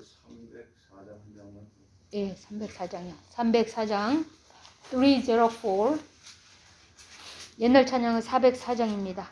304장 한 장만. 예, 304장이요. 304장 304. 옛날 찬양은 404장입니다.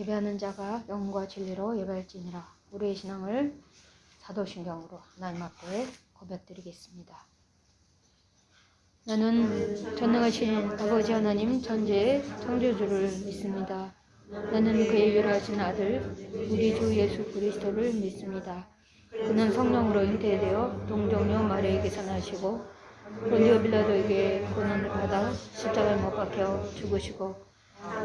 예배하는 자가 영과 진리로 예배할지니라. 우리의 신앙을 사도신경으로 하나님 앞에 고백드리겠습니다. 나는 전능하신 아버지 하나님 전지의 창조주를 믿습니다. 나는 그의 유일하신 아들 우리 주 예수 그리스도를 믿습니다. 그는 성령으로 잉태되어 동정녀 마리아에게서 나시고 본디오 빌라도에게 고난을 받아 십자가에 못 박혀 죽으시고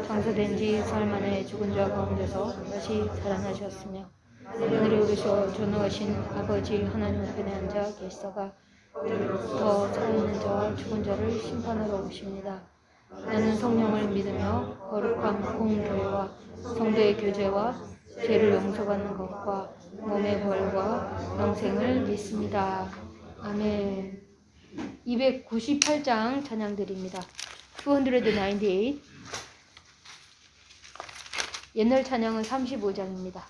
장사된 지 사흘 만에 죽은 자 가운데서 다시 살아나셨으며 하늘에 오르셔 전능하신 아버지 하나님 우편에 앉아 계시다가 더 살아있는 자와 죽은 자를 심판하러 오십니다. 나는 성령을 믿으며 거룩한 공교회와 성도의 교제와 죄를 용서받는 것과 몸의 부활과 영생을 믿습니다. 아멘. 298장 찬양드립니다. 298. 옛날 찬양은 35장입니다.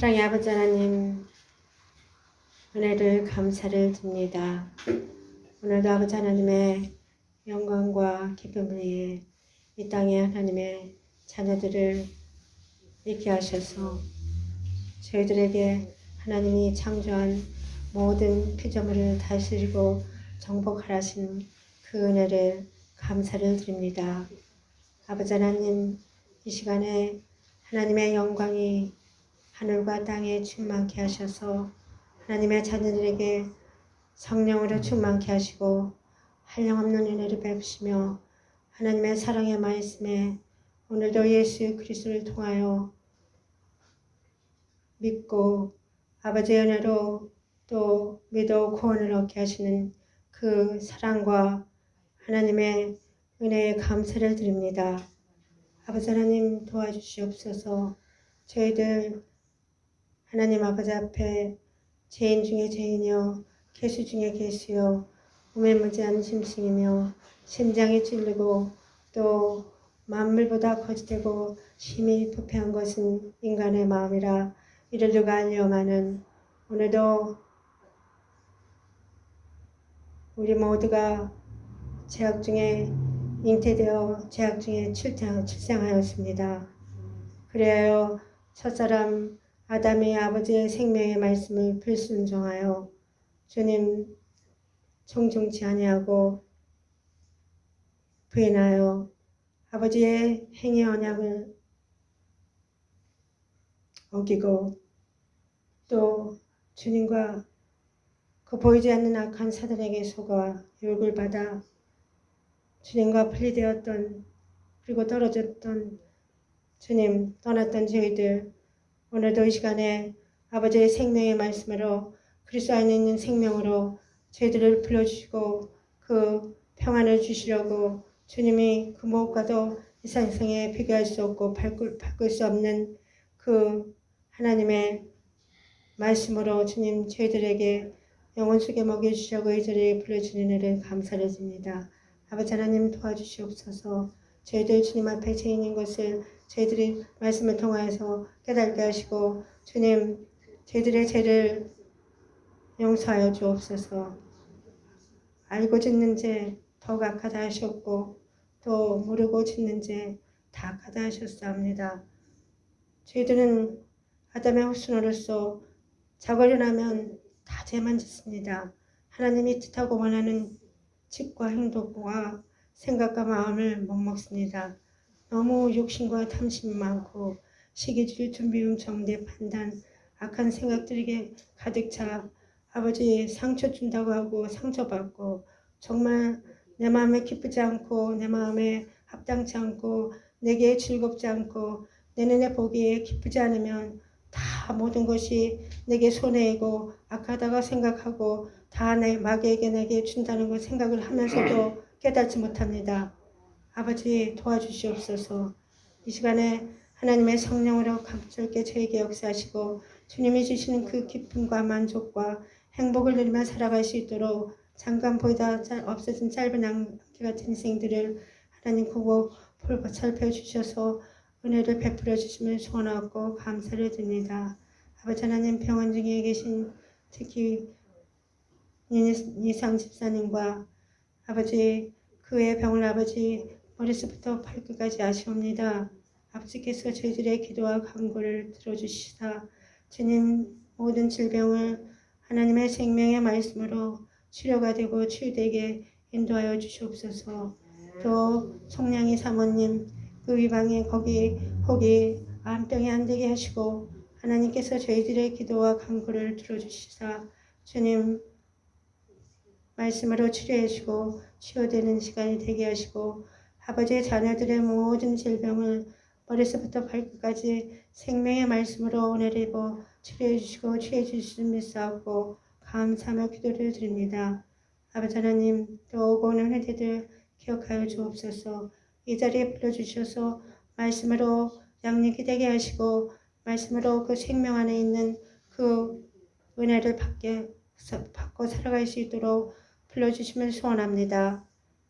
사랑의 아버지 하나님, 은혜를 감사를 드립니다. 오늘도 아버지 하나님의 영광과 기쁨을 위해 이 땅에 하나님의 자녀들을 있게 하셔서 저희들에게 하나님이 창조한 모든 피조물을 다스리고 정복하라신 그 은혜를 감사를 드립니다. 아버지 하나님, 이 시간에 하나님의 영광이 하늘과 땅에 충만케 하셔서 하나님의 자녀들에게 성령으로 충만케 하시고 한량없는 은혜를 베푸시며 하나님의 사랑의 말씀에 오늘도 예수 그리스도를 통하여 믿고 아버지의 은혜로 또 믿어 구원을 얻게 하시는 그 사랑과 하나님의 은혜에 감사를 드립니다. 아버지 하나님 도와주시옵소서. 저희들 하나님 아버지 앞에 죄인 중에 죄인이요 괴수 중에 괴수요 우매무지한 짐승이며 심장이 찔리고 또 만물보다 거짓되고 심히 부패한 것은 인간의 마음이라 이를 누가 알려마는 오늘도 우리 모두가 죄악 중에 잉태되어 죄악 중에 출생하였습니다. 그리하여 첫사람 아담의 아버지의 생명의 말씀을 불순종하여 주님 청종치 아니하고 부인하여 아버지의 행위 언약을 어기고 또 주님과 그 보이지 않는 악한 사단에게 속아 유혹을 받아 주님과 분리되었던 그리고 떨어졌던 주님 떠났던 저희들 오늘도 이 시간에 아버지의 생명의 말씀으로 그리스도 안에 있는 생명으로 저희들을 불러주시고 그 평안을 주시려고 주님이 그 무엇과도 이 세상에 비교할 수 없고 바꿀 수 없는 그 하나님의 말씀으로 주님 저희들에게 영혼 속에 먹여주시려고 이 자리에 불러주는 은혜를 감사를 드립니다. 아버지 하나님 도와주시옵소서. 저희들 주님 앞에 죄인인 것을 저희들이 말씀을 통하여서 깨닫게 하시고 주님 저희들의 죄를 용서하여 주옵소서. 알고 짓는 죄 더욱 악하다 하셨고 또 모르고 짓는 죄 다 악하다 하셨사옵니다. 저희들은 아담의 후손으로서 자고 일어나면 다 죄만 짓습니다. 하나님이 뜻하고 원하는 직과 행동과 생각과 마음을 못 먹습니다. 너무 욕심과 탐심이 많고 시기질 준비음 정대 판단 악한 생각들에게 가득 차 아버지 상처 준다고 하고 상처받고 정말 내 마음에 기쁘지 않고 내 마음에 합당치 않고 내게 즐겁지 않고 내 눈에 보기에 기쁘지 않으면 다 모든 것이 내게 손해이고 악하다고 생각하고 다 내 마귀에게 내게 준다는 걸 생각을 하면서도 깨닫지 못합니다. 아버지 도와주시옵소서. 이 시간에 하나님의 성령으로 감출게 저에게 역사하시고 주님이 주시는 그 기쁨과 만족과 행복을 누리며 살아갈 수 있도록 잠깐 보이다 없어진 짧은 안개 같은 인생들을 하나님 보고 살펴주셔서 은혜를 베풀어 주시면 소원하고 감사를 드립니다. 아버지 하나님 병원 중에 계신 특히 이상 집사님과 아버지 그의 병을 아버지 머리부터 발끝까지 아시옵니다. 아버지께서 저희들의 기도와 간구를 들어주시사 주님 모든 질병을 하나님의 생명의 말씀으로 치료가 되고 치유되게 인도하여 주시옵소서. 또 송량이 사모님 그 위방에 거기 암병이 안 되게 하시고 하나님께서 저희들의 기도와 간구를 들어주시사 주님 말씀으로 치료해 주시고 치유되는 시간이 되게 하시고 아버지의 자녀들의 모든 질병을 머리서부터 발끝까지 생명의 말씀으로 은혜를 치료해 주시고 치유해 주시는 믿사옵고 감사하며 기도를 드립니다. 아버지 하나님 또 오고 오는 회대들 기억하여 주옵소서. 이 자리에 불러주셔서 말씀으로 양육이 되게 하시고 말씀으로 그 생명 안에 있는 그 은혜를 받고 살아갈 수 있도록 불러주시면 소원합니다.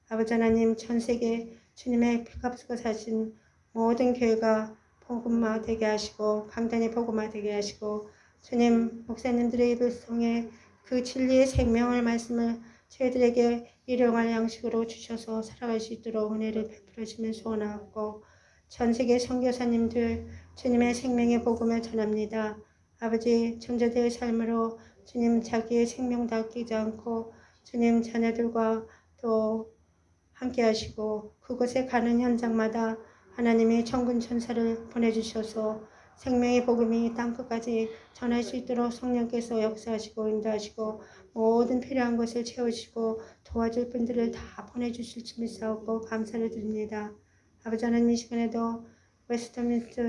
아버지 하나님 전 세계 주님의 피값으로 사신 모든 교회가 복음화 되게 하시고 강단이 복음화 되게 하시고 주님 목사님들의 입을 통해 그 진리의 생명을 말씀을 저희들에게 일용할 양식으로 주셔서 살아갈 수 있도록 은혜를 베풀어 주시면 소원하고 전 세계 선교사님들 주님의 생명의 복음을 전합니다. 아버지 존재들의 삶으로 주님 자기의 생명도 아끼지 않고 주님 자녀들과 또 함께 하시고 그곳에 가는 현장마다 하나님의 천군 천사를 보내주셔서 생명의 복음이 땅끝까지 전할 수 있도록 성령께서 역사하시고 인도하시고 모든 필요한 것을 채우시고 도와줄 분들을 다 보내주실 줄 믿사옵고 감사를 드립니다. 아버지 하나님, 이 시간에도 웨스트민스터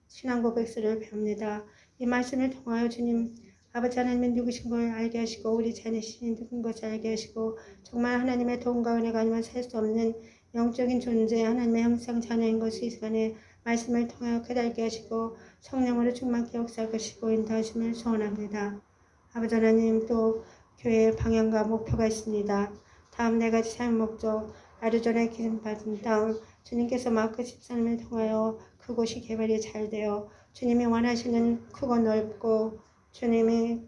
신앙 고백서를 배웁니다. 이 말씀을 통하여 주님, 아버지 하나님은 누구신 걸 알게 하시고 우리 자신이 누군 것을 알게 하시고 정말 하나님의 도움과 은혜가 아니면 살 수 없는 영적인 존재, 하나님의 형상 자녀인 것을 이 시간에 말씀을 통하여 깨닫게 하시고 성령으로 충만케 역사하시고 인도하심을 소원합니다. 아버지 하나님, 또 교회의 방향과 목표가 있습니다. 다음 4가지 사용 목적, 아리조나에 기름받은 땅, 주님께서 마크 13을 통하여 그곳이 개발이 잘 되어 주님이 원하시는 크고 넓고 주님의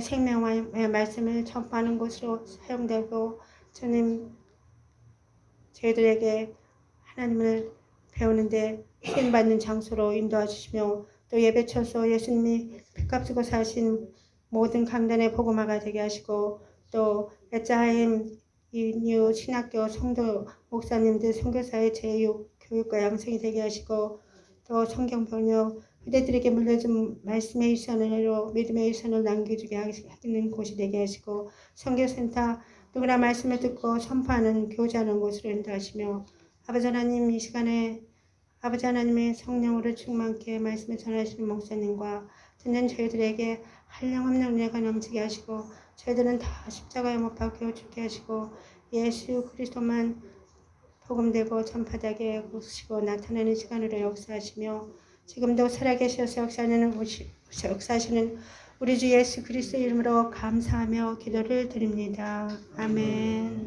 생명의 말씀을 전파하는 곳으로 사용되고 주님, 저희들에게 하나님을 배우는데 쓰임받는 장소로 인도해 주시며 또 예배처소 예수님이 피값 주고 사신 모든 강단의 복음화가 되게 하시고 또 에자하임 이뉴 신학교 성도 목사님들 선교사의 제육 교육과 양성이 되게 하시고 또 성경 번역 그대들에게 물려준 말씀의 유산으로 믿음의 유산을 남겨주게 하는 곳이 되게 하시고 선교센터 누구나 말씀을 듣고 선포하는 교제하는 곳으로 인도하시며 아버지 하나님, 이 시간에 아버지 하나님의 성령으로 충만케 말씀을 전하시는 목사님과 듣는 저희들에게 한량없는 은혜가 넘치게 하시고 저희들은 다 십자가에 못 박혀 죽게 하시고 예수 그리스도만 복음되고 전파되게 하시고 나타나는 시간으로 역사하시며 지금도 살아계셔서 역사하시는 우리 주 예수 그리스도 이름으로 감사하며 기도를 드립니다. 아멘.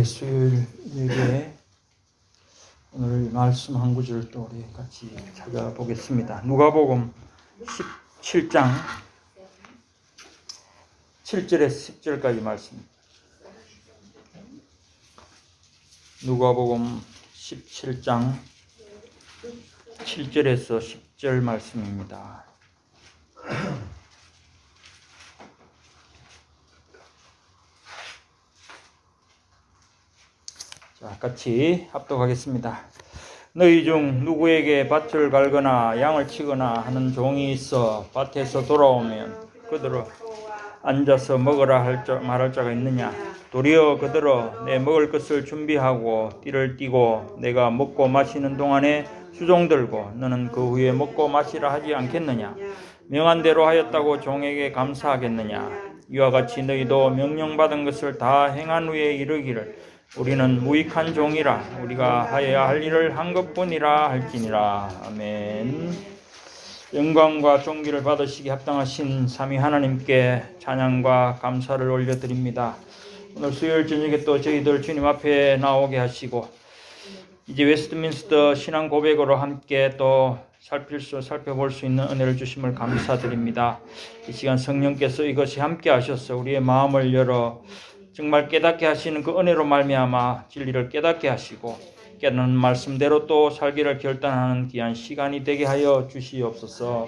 수요일 예배에 오늘 말씀 한 구절을 또 우리 같이 찾아보겠습니다. 누가복음 17장 7절에서 10절까지 말씀. 누가복음 17장 7절에서 10절 말씀입니다. 자, 같이 합독하겠습니다. 너희 중 누구에게 밭을 갈거나 양을 치거나 하는 종이 있어 밭에서 돌아오면 그들을 앉아서 먹으라 말할 자가 있느냐? 도리어 그들어 내 먹을 것을 준비하고 띠를 띠고 내가 먹고 마시는 동안에 수종 들고 너는 그 후에 먹고 마시라 하지 않겠느냐? 명한 대로 하였다고 종에게 감사하겠느냐? 이와 같이 너희도 명령받은 것을 다 행한 후에 이르기를 우리는 무익한 종이라 우리가 하여야 할 일을 한 것뿐이라 할지니라. 아멘. 영광과 존귀를 받으시기 합당하신 삼위 하나님께 찬양과 감사를 올려드립니다. 오늘 수요일 저녁에 또 저희들 주님 앞에 나오게 하시고 이제 웨스트민스터 신앙 고백으로 함께 또 살펴볼 수 있는 은혜를 주심을 감사드립니다. 이 시간 성령께서 이것이 함께 하셔서 우리의 마음을 열어 정말 깨닫게 하시는 그 은혜로 말미암아 진리를 깨닫게 하시고 깨닫는 말씀대로 또 살기를 결단하는 귀한 시간이 되게 하여 주시옵소서.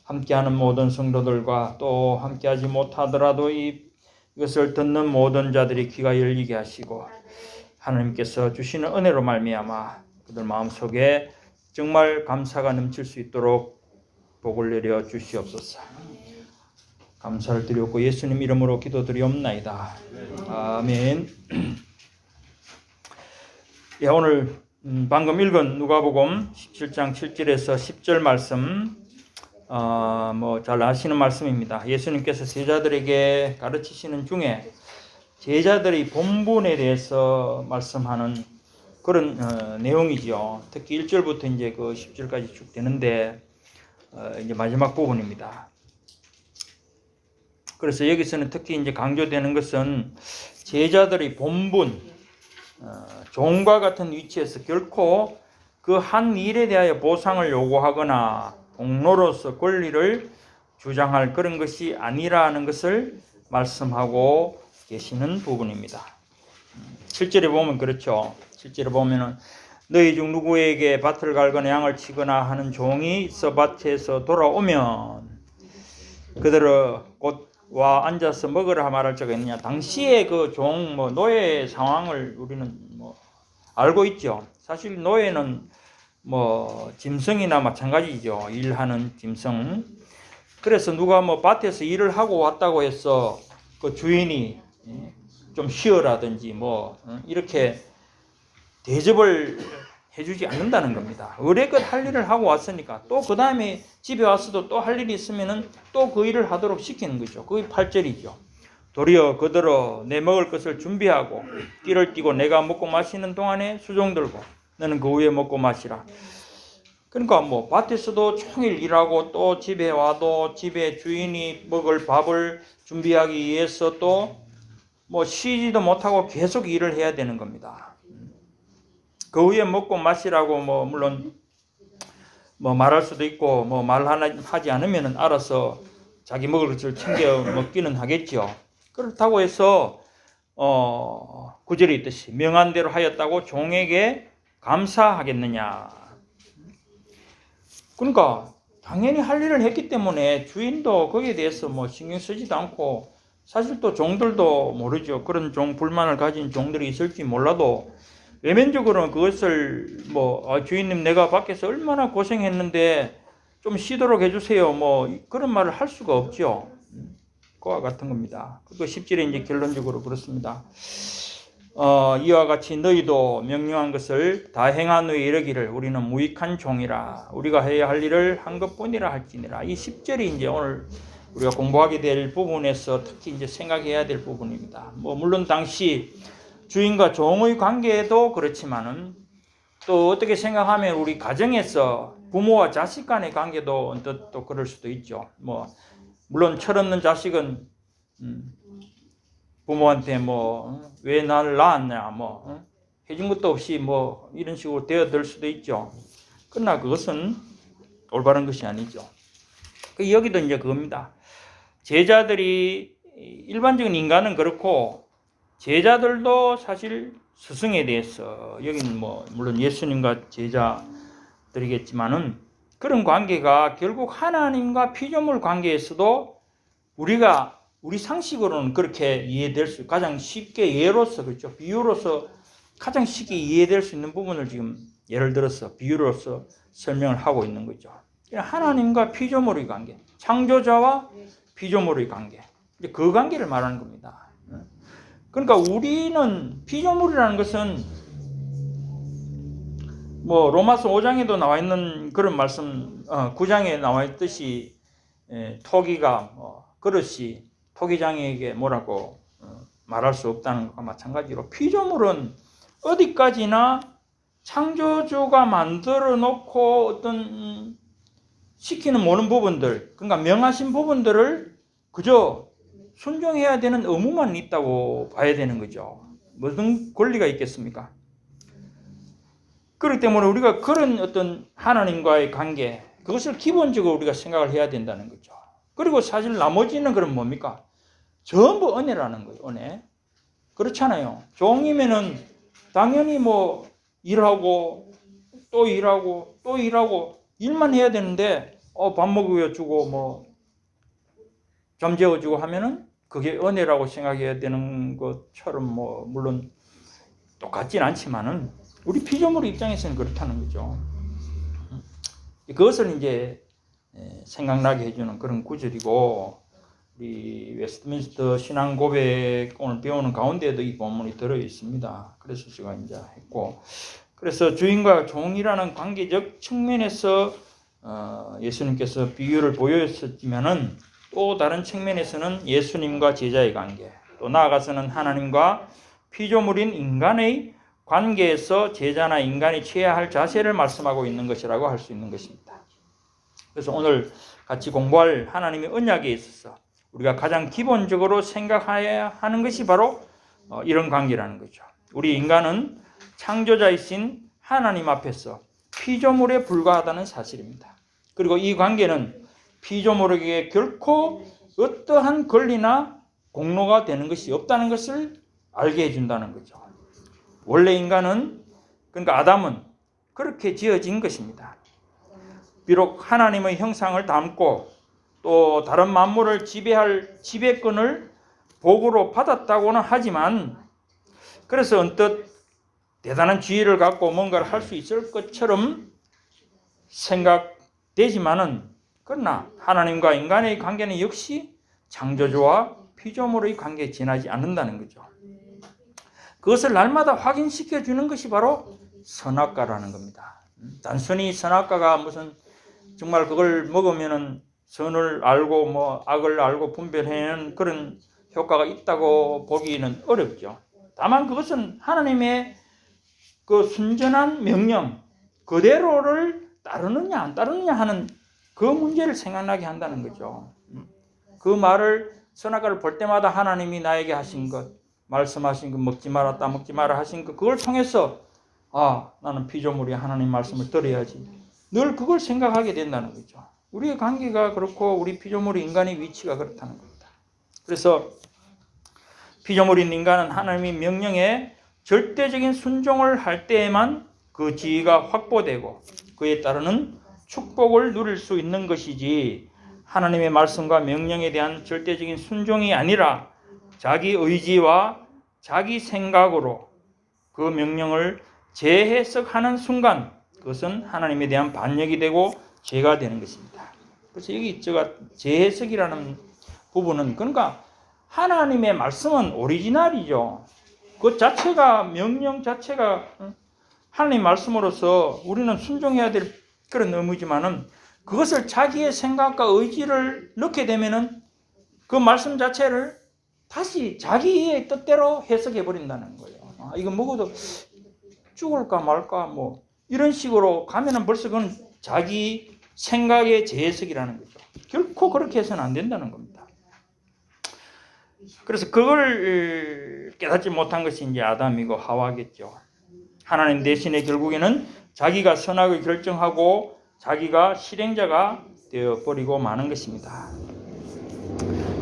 함께하는 모든 성도들과 또 함께하지 못하더라도 이것을 듣는 모든 자들이 귀가 열리게 하시고 하나님께서 주시는 은혜로 말미암아 그들 마음속에 정말 감사가 넘칠 수 있도록 복을 내려 주시옵소서. 감사를 드렸고 예수님 이름으로 기도드리옵나이다. 아멘. 예, 오늘 방금 읽은 누가복음 17장 7절에서 10절 말씀 잘 아시는 말씀입니다. 예수님께서 제자들에게 가르치시는 중에 제자들이 본분에 대해서 말씀하는 그런 내용이죠. 특히 1절부터 이제 그 10절까지 쭉 되는데 이제 마지막 부분입니다. 그래서 여기서는 특히 이제 강조되는 것은 제자들이 본분, 종과 같은 위치에서 결코 그 한 일에 대하여 보상을 요구하거나 공로로서 권리를 주장할 그런 것이 아니라는 것을 말씀하고 계시는 부분입니다. 7절에 보면 그렇죠. 7절에 보면은 너희 중 누구에게 밭을 갈거나 양을 치거나 하는 종이 있어 밭에서 돌아오면 그들을 곧 와 앉아서 먹으라 말할 자가 있느냐. 당시에 그 종 노예 상황을 우리는 알고 있죠. 사실 노예는 짐승이나 마찬가지죠. 일하는 짐승. 그래서 누가 밭에서 일을 하고 왔다고 해서 그 주인이 좀 쉬어라든지 이렇게 대접을 해주지 않는다는 겁니다. 의례껏 할 일을 하고 왔으니까 또 그 다음에 집에 와서도 또 할 일이 있으면은 또 그 일을 하도록 시키는 거죠. 그게 8절이죠. 도리어 그들어 내 먹을 것을 준비하고 띠를 띠고 내가 먹고 마시는 동안에 수종 들고 너는 그 후에 먹고 마시라. 그러니까 밭에서도 종일 일하고 또 집에 와도 집에 주인이 먹을 밥을 준비하기 위해서 또 쉬지도 못하고 계속 일을 해야 되는 겁니다. 그 후에 먹고 마시라고 물론 말할 수도 있고 말하지 않으면 알아서 자기 먹을 것을 챙겨 먹기는 하겠죠. 그렇다고 해서 9절에 있듯이 명한 대로 하였다고 종에게 감사하겠느냐. 그러니까 당연히 할 일을 했기 때문에 주인도 거기에 대해서 신경 쓰지도 않고, 사실 또 종들도 모르죠. 그런 불만을 가진 종들이 있을지 몰라도 외면적으로는 그것을 주인님 내가 밖에서 얼마나 고생했는데 좀 쉬도록 해주세요 그런 말을 할 수가 없죠. 그와 같은 겁니다. 그 10절에 이제 결론적으로 그렇습니다. 이와 같이 너희도 명령한 것을 다 행한 후에 이르기를 우리는 무익한 종이라 우리가 해야 할 일을 한 것뿐이라 할지니라. 이 10절이 이제 오늘 우리가 공부하게 될 부분에서 특히 이제 생각해야 될 부분입니다. 물론 당시 주인과 종의 관계도 그렇지만은 또 어떻게 생각하면 우리 가정에서 부모와 자식 간의 관계도 언뜻 또 그럴 수도 있죠. 물론 철없는 자식은 부모한테 왜 나를 낳았냐 해준 것도 없이 이런 식으로 되어들 수도 있죠. 그러나 그것은 올바른 것이 아니죠. 여기도 이제 그겁니다. 제자들이 일반적인 인간은 그렇고 제자들도 사실 스승에 대해서 여기는 물론 예수님과 제자들이겠지만은 그런 관계가 결국 하나님과 피조물 관계에서도 우리 상식으로는 그렇게 이해될 수, 가장 쉽게 예로서, 그렇죠, 비유로서 가장 쉽게 이해될 수 있는 부분을 지금 예를 들어서 비유로서 설명을 하고 있는 거죠. 하나님과 피조물의 관계, 창조자와 피조물의 관계, 그 관계를 말하는 겁니다. 그러니까 우리는 피조물이라는 것은 로마서 5장에도 나와 있는 그런 말씀, 9장에 나와 있듯이 토기가 그릇이 토기장에게 뭐라고 말할 수 없다는 것과 마찬가지로 피조물은 어디까지나 창조주가 만들어 놓고 어떤 시키는 모든 부분들, 그러니까 명하신 부분들을 그저 순종해야 되는 의무만 있다고 봐야 되는 거죠. 무슨 권리가 있겠습니까? 그렇기 때문에 우리가 그런 어떤 하나님과의 관계, 그것을 기본적으로 우리가 생각을 해야 된다는 거죠. 그리고 사실 나머지는 그럼 뭡니까? 전부 은혜라는 거예요. 은혜. 그렇잖아요. 종이면은 당연히 일하고 또 일하고 또 일하고 일만 해야 되는데 밥 먹여주고 점 재워주고 하면은 그게 은혜라고 생각해야 되는 것처럼 물론 똑같진 않지만은 우리 피조물 입장에서는 그렇다는 거죠. 그것을 이제 생각나게 해주는 그런 구절이고, 우리 웨스트민스터 신앙 고백 오늘 배우는 가운데에도 이 본문이 들어 있습니다. 그래서 제가 이제 했고, 그래서 주인과 종이라는 관계적 측면에서 예수님께서 비유를 보여줬지만은 또 다른 측면에서는 예수님과 제자의 관계, 또 나아가서는 하나님과 피조물인 인간의 관계에서 제자나 인간이 취해야 할 자세를 말씀하고 있는 것이라고 할 수 있는 것입니다. 그래서 오늘 같이 공부할 하나님의 언약에 있어서 우리가 가장 기본적으로 생각해야 하는 것이 바로 이런 관계라는 거죠. 우리 인간은 창조자이신 하나님 앞에서 피조물에 불과하다는 사실입니다. 그리고 이 관계는 피조물에게 결코 어떠한 권리나 공로가 되는 것이 없다는 것을 알게 해준다는 거죠. 원래 인간은, 그러니까 아담은 그렇게 지어진 것입니다. 비록 하나님의 형상을 담고 또 다른 만물을 지배할 지배권을 복으로 받았다고는 하지만, 그래서 언뜻 대단한 지혜를 갖고 뭔가를 할 수 있을 것처럼 생각되지만은, 그러나 하나님과 인간의 관계는 역시 창조주와 피조물의 관계에 지나지 않는다는 거죠. 그것을 날마다 확인시켜 주는 것이 바로 선악과라는 겁니다. 단순히 선악과가 무슨 정말 그걸 먹으면은 선을 알고 뭐 악을 알고 분별해내는 그런 효과가 있다고 보기는 어렵죠. 다만 그것은 하나님의 그 순전한 명령 그대로를 따르느냐 안 따르느냐 하는 그 문제를 생각나게 한다는 거죠. 그 말을, 선악과를 볼 때마다 하나님이 나에게 하신 것, 말씀하신 것, 먹지 마라, 따먹지 마라 하신 것, 그걸 통해서 나는 피조물이 하나님 말씀을 들어야지, 늘 그걸 생각하게 된다는 거죠. 우리의 관계가 그렇고 우리 피조물이 인간의 위치가 그렇다는 겁니다. 그래서 피조물인 인간은 하나님의 명령에 절대적인 순종을 할 때에만 그 지위가 확보되고 그에 따르는 축복을 누릴 수 있는 것이지, 하나님의 말씀과 명령에 대한 절대적인 순종이 아니라 자기 의지와 자기 생각으로 그 명령을 재해석하는 순간 그것은 하나님에 대한 반역이 되고 죄가 되는 것입니다. 그래서 여기 제가 재해석이라는 부분은, 그러니까 하나님의 말씀은 오리지널이죠. 그 자체가, 명령 자체가 하나님 말씀으로서 우리는 순종해야 될 그런 의무지만은, 그것을 자기의 생각과 의지를 넣게 되면은 그 말씀 자체를 다시 자기의 뜻대로 해석해 버린다는 거예요. 이거 먹어도 죽을까 말까 뭐 이런 식으로 가면은 벌써 그건 자기 생각의 재해석이라는 거죠. 결코 그렇게 해서는 안 된다는 겁니다. 그래서 그걸 깨닫지 못한 것이 이제 아담이고 하와겠죠. 하나님 대신에 결국에는 자기가 선악을 결정하고 자기가 실행자가 되어버리고 마는 것입니다.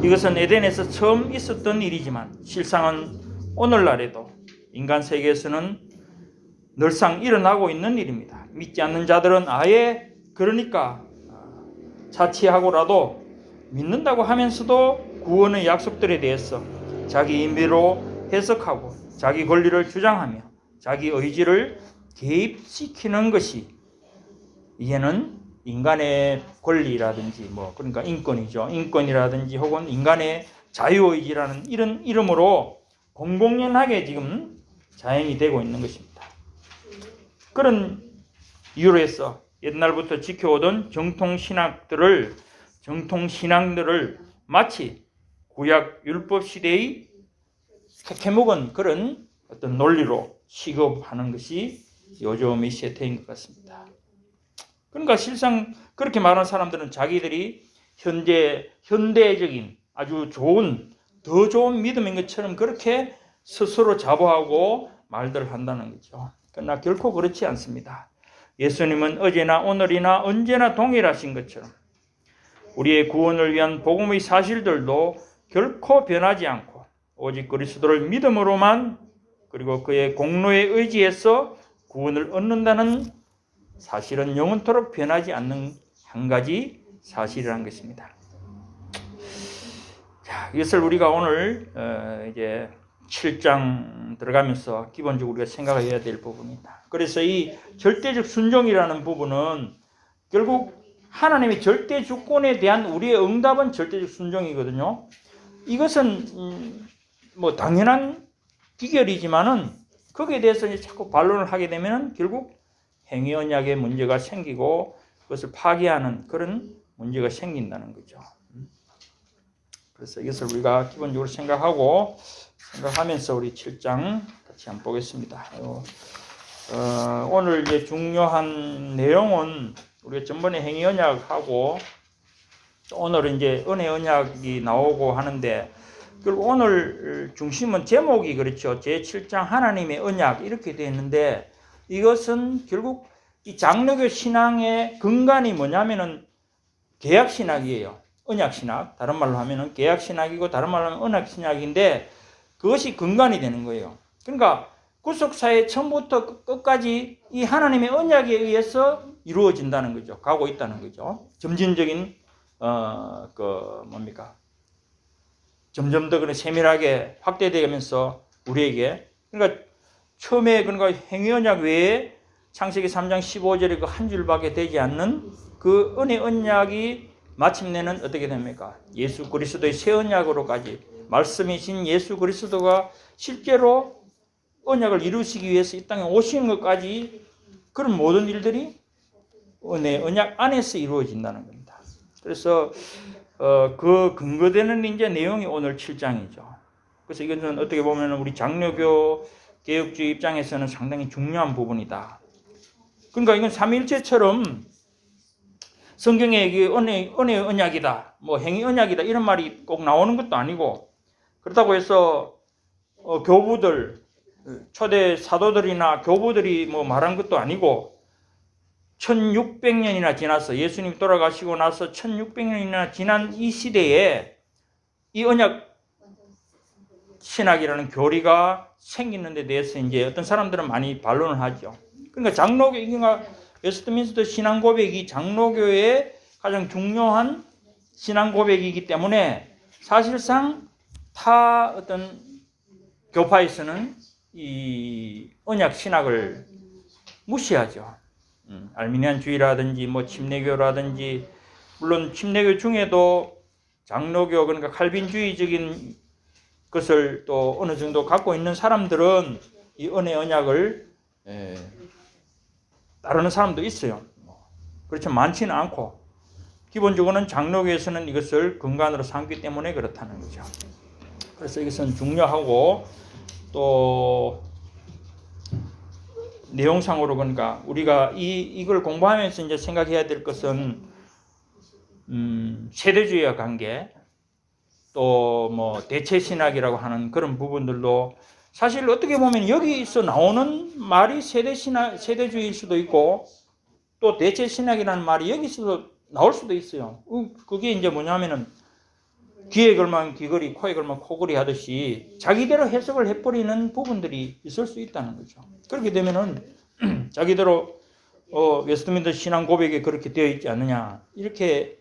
이것은 에덴에서 처음 있었던 일이지만 실상은 오늘날에도 인간 세계에서는 늘상 일어나고 있는 일입니다. 믿지 않는 자들은 아예 그러니까 자취하고라도 믿는다고 하면서도 구원의 약속들에 대해서 자기 임의로 해석하고 자기 권리를 주장하며 자기 의지를 개입시키는 것이 이제는 인간의 권리라든지 그러니까 인권이죠. 인권이라든지 혹은 인간의 자유의지라는 이런 이름으로 공공연하게 지금 자행이 되고 있는 것입니다. 그런 이유로 해서 옛날부터 지켜오던 정통신앙들을 마치 구약 율법 시대의 캐캐묵은 그런 어떤 논리로 취급하는 것이 요즘의 세태인 것 같습니다. 그러니까 실상 그렇게 말하는 사람들은 자기들이 현대적인 아주 더 좋은 믿음인 것처럼 그렇게 스스로 자부하고 말들을 한다는 거죠. 그러나 결코 그렇지 않습니다. 예수님은 어제나 오늘이나 언제나 동일하신 것처럼 우리의 구원을 위한 복음의 사실들도 결코 변하지 않고 오직 그리스도를 믿음으로만 그리고 그의 공로에 의지해서 구원을 얻는다는 사실은 영원토록 변하지 않는 한 가지 사실이라는 것입니다. 자, 이것을 우리가 오늘 이제 7장 들어가면서 기본적으로 우리가 생각해야 될 부분입니다. 그래서 이 절대적 순종이라는 부분은 결국 하나님의 절대 주권에 대한 우리의 응답은 절대적 순종이거든요. 이것은 당연한 비결이지만은 거기에 대해서 이제 자꾸 반론을 하게 되면 결국 행위 언약의 문제가 생기고 그것을 파괴하는 그런 문제가 생긴다는 거죠. 그래서 이것을 우리가 기본적으로 생각하면서 우리 7장 같이 한번 보겠습니다. 오늘 이제 중요한 내용은 우리가 전번에 행위 언약하고 오늘은 이제 은혜 언약이 나오고 하는데 결국 오늘 중심은 제목이 그렇죠. 제7장 하나님의 언약 이렇게 되어 있는데 이것은 결국 이 장로교 신앙의 근간이 뭐냐면은 개약신학이에요. 언약신학. 다른 말로 하면은 개약신학이고 다른 말로 하면 언약신학인데 그것이 근간이 되는 거예요. 그러니까 구속사의 처음부터 끝까지 이 하나님의 언약에 의해서 이루어진다는 거죠. 가고 있다는 거죠. 점진적인 점점 더 그런 세밀하게 확대되면서 우리에게, 그러니까 처음에 그러니까 행위 언약 외에 창세기 3장 15절에 그 한 줄밖에 되지 않는 그 은혜 언약이 마침내는 어떻게 됩니까? 예수 그리스도의 새 언약으로까지, 말씀이신 예수 그리스도가 실제로 언약을 이루시기 위해서 이 땅에 오시는 것까지, 그런 모든 일들이 은혜 언약 안에서 이루어진다는 겁니다. 그래서 그 근거되는 이제 내용이 오늘 7장이죠. 그래서 이것은 어떻게 보면 우리 장로교 개혁주의 입장에서는 상당히 중요한 부분이다. 그러니까 이건 삼위일체처럼 성경에 은혜 언약이다, 뭐 행위 언약이다 이런 말이 꼭 나오는 것도 아니고, 그렇다고 해서 교부들, 초대 사도들이나 교부들이 뭐 말한 것도 아니고, 1600년이나 지나서 예수님 돌아가시고 나서 1600년이나 지난 이 시대에 이 언약 신학이라는 교리가 생기는 데 대해서 이제 어떤 사람들은 많이 반론을 하죠. 그러니까 장로교가 웨스트민스터 신앙 고백이 장로교의 가장 중요한 신앙 고백이기 때문에 사실상 타 어떤 교파에서는 이 언약 신학을 무시하죠. 알미니안주의라든지 뭐 침례교라든지, 물론 침례교 중에도 장로교, 그러니까 칼빈주의적인 것을 또 어느 정도 갖고 있는 사람들은 이 은혜 언약을 따르는 사람도 있어요. 그렇지만 많지는 않고, 기본적으로는 장로교에서는 이것을 근간으로 삼기 때문에 그렇다는 거죠. 그래서 이것은 중요하고, 또 내용상으로 그러니까 우리가 이걸 공부하면서 이제 생각해야 될 것은 세대주의와 관계, 또 뭐 대체 신학이라고 하는 그런 부분들도 사실 어떻게 보면 여기서 나오는 말이 세대주의일 수도 있고, 또 대체 신학이라는 말이 여기서도 나올 수도 있어요. 그게 이제 뭐냐면은 귀에 걸면 귀걸이, 코에 걸면 코걸이 하듯이 자기대로 해석을 해버리는 부분들이 있을 수 있다는 거죠. 그렇게 되면은 자기대로 웨스트민스터 신앙 고백에 그렇게 되어 있지 않느냐 이렇게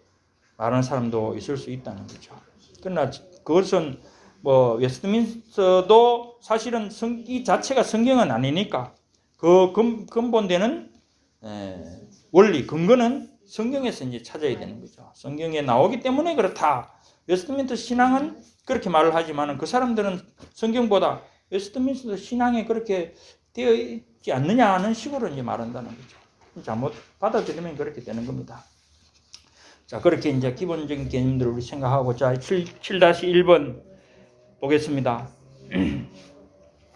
말하는 사람도 있을 수 있다는 거죠. 그러나 그것은 뭐 웨스트민스터도 사실은 이 자체가 성경은 아니니까 그 근본되는 원리, 근거는 성경에서 이제 찾아야 되는 거죠. 성경에 나오기 때문에 그렇다. 웨스트민스터 신앙은 그렇게 말을 하지만 그 사람들은 성경보다 웨스트민스터 신앙에 그렇게 되어 있지 않느냐 하는 식으로 이제 말한다는 거죠. 잘못 받아들이면 그렇게 되는 겁니다. 자, 그렇게 이제 기본적인 개념들을 우리 생각하고, 자, 7-1번 보겠습니다.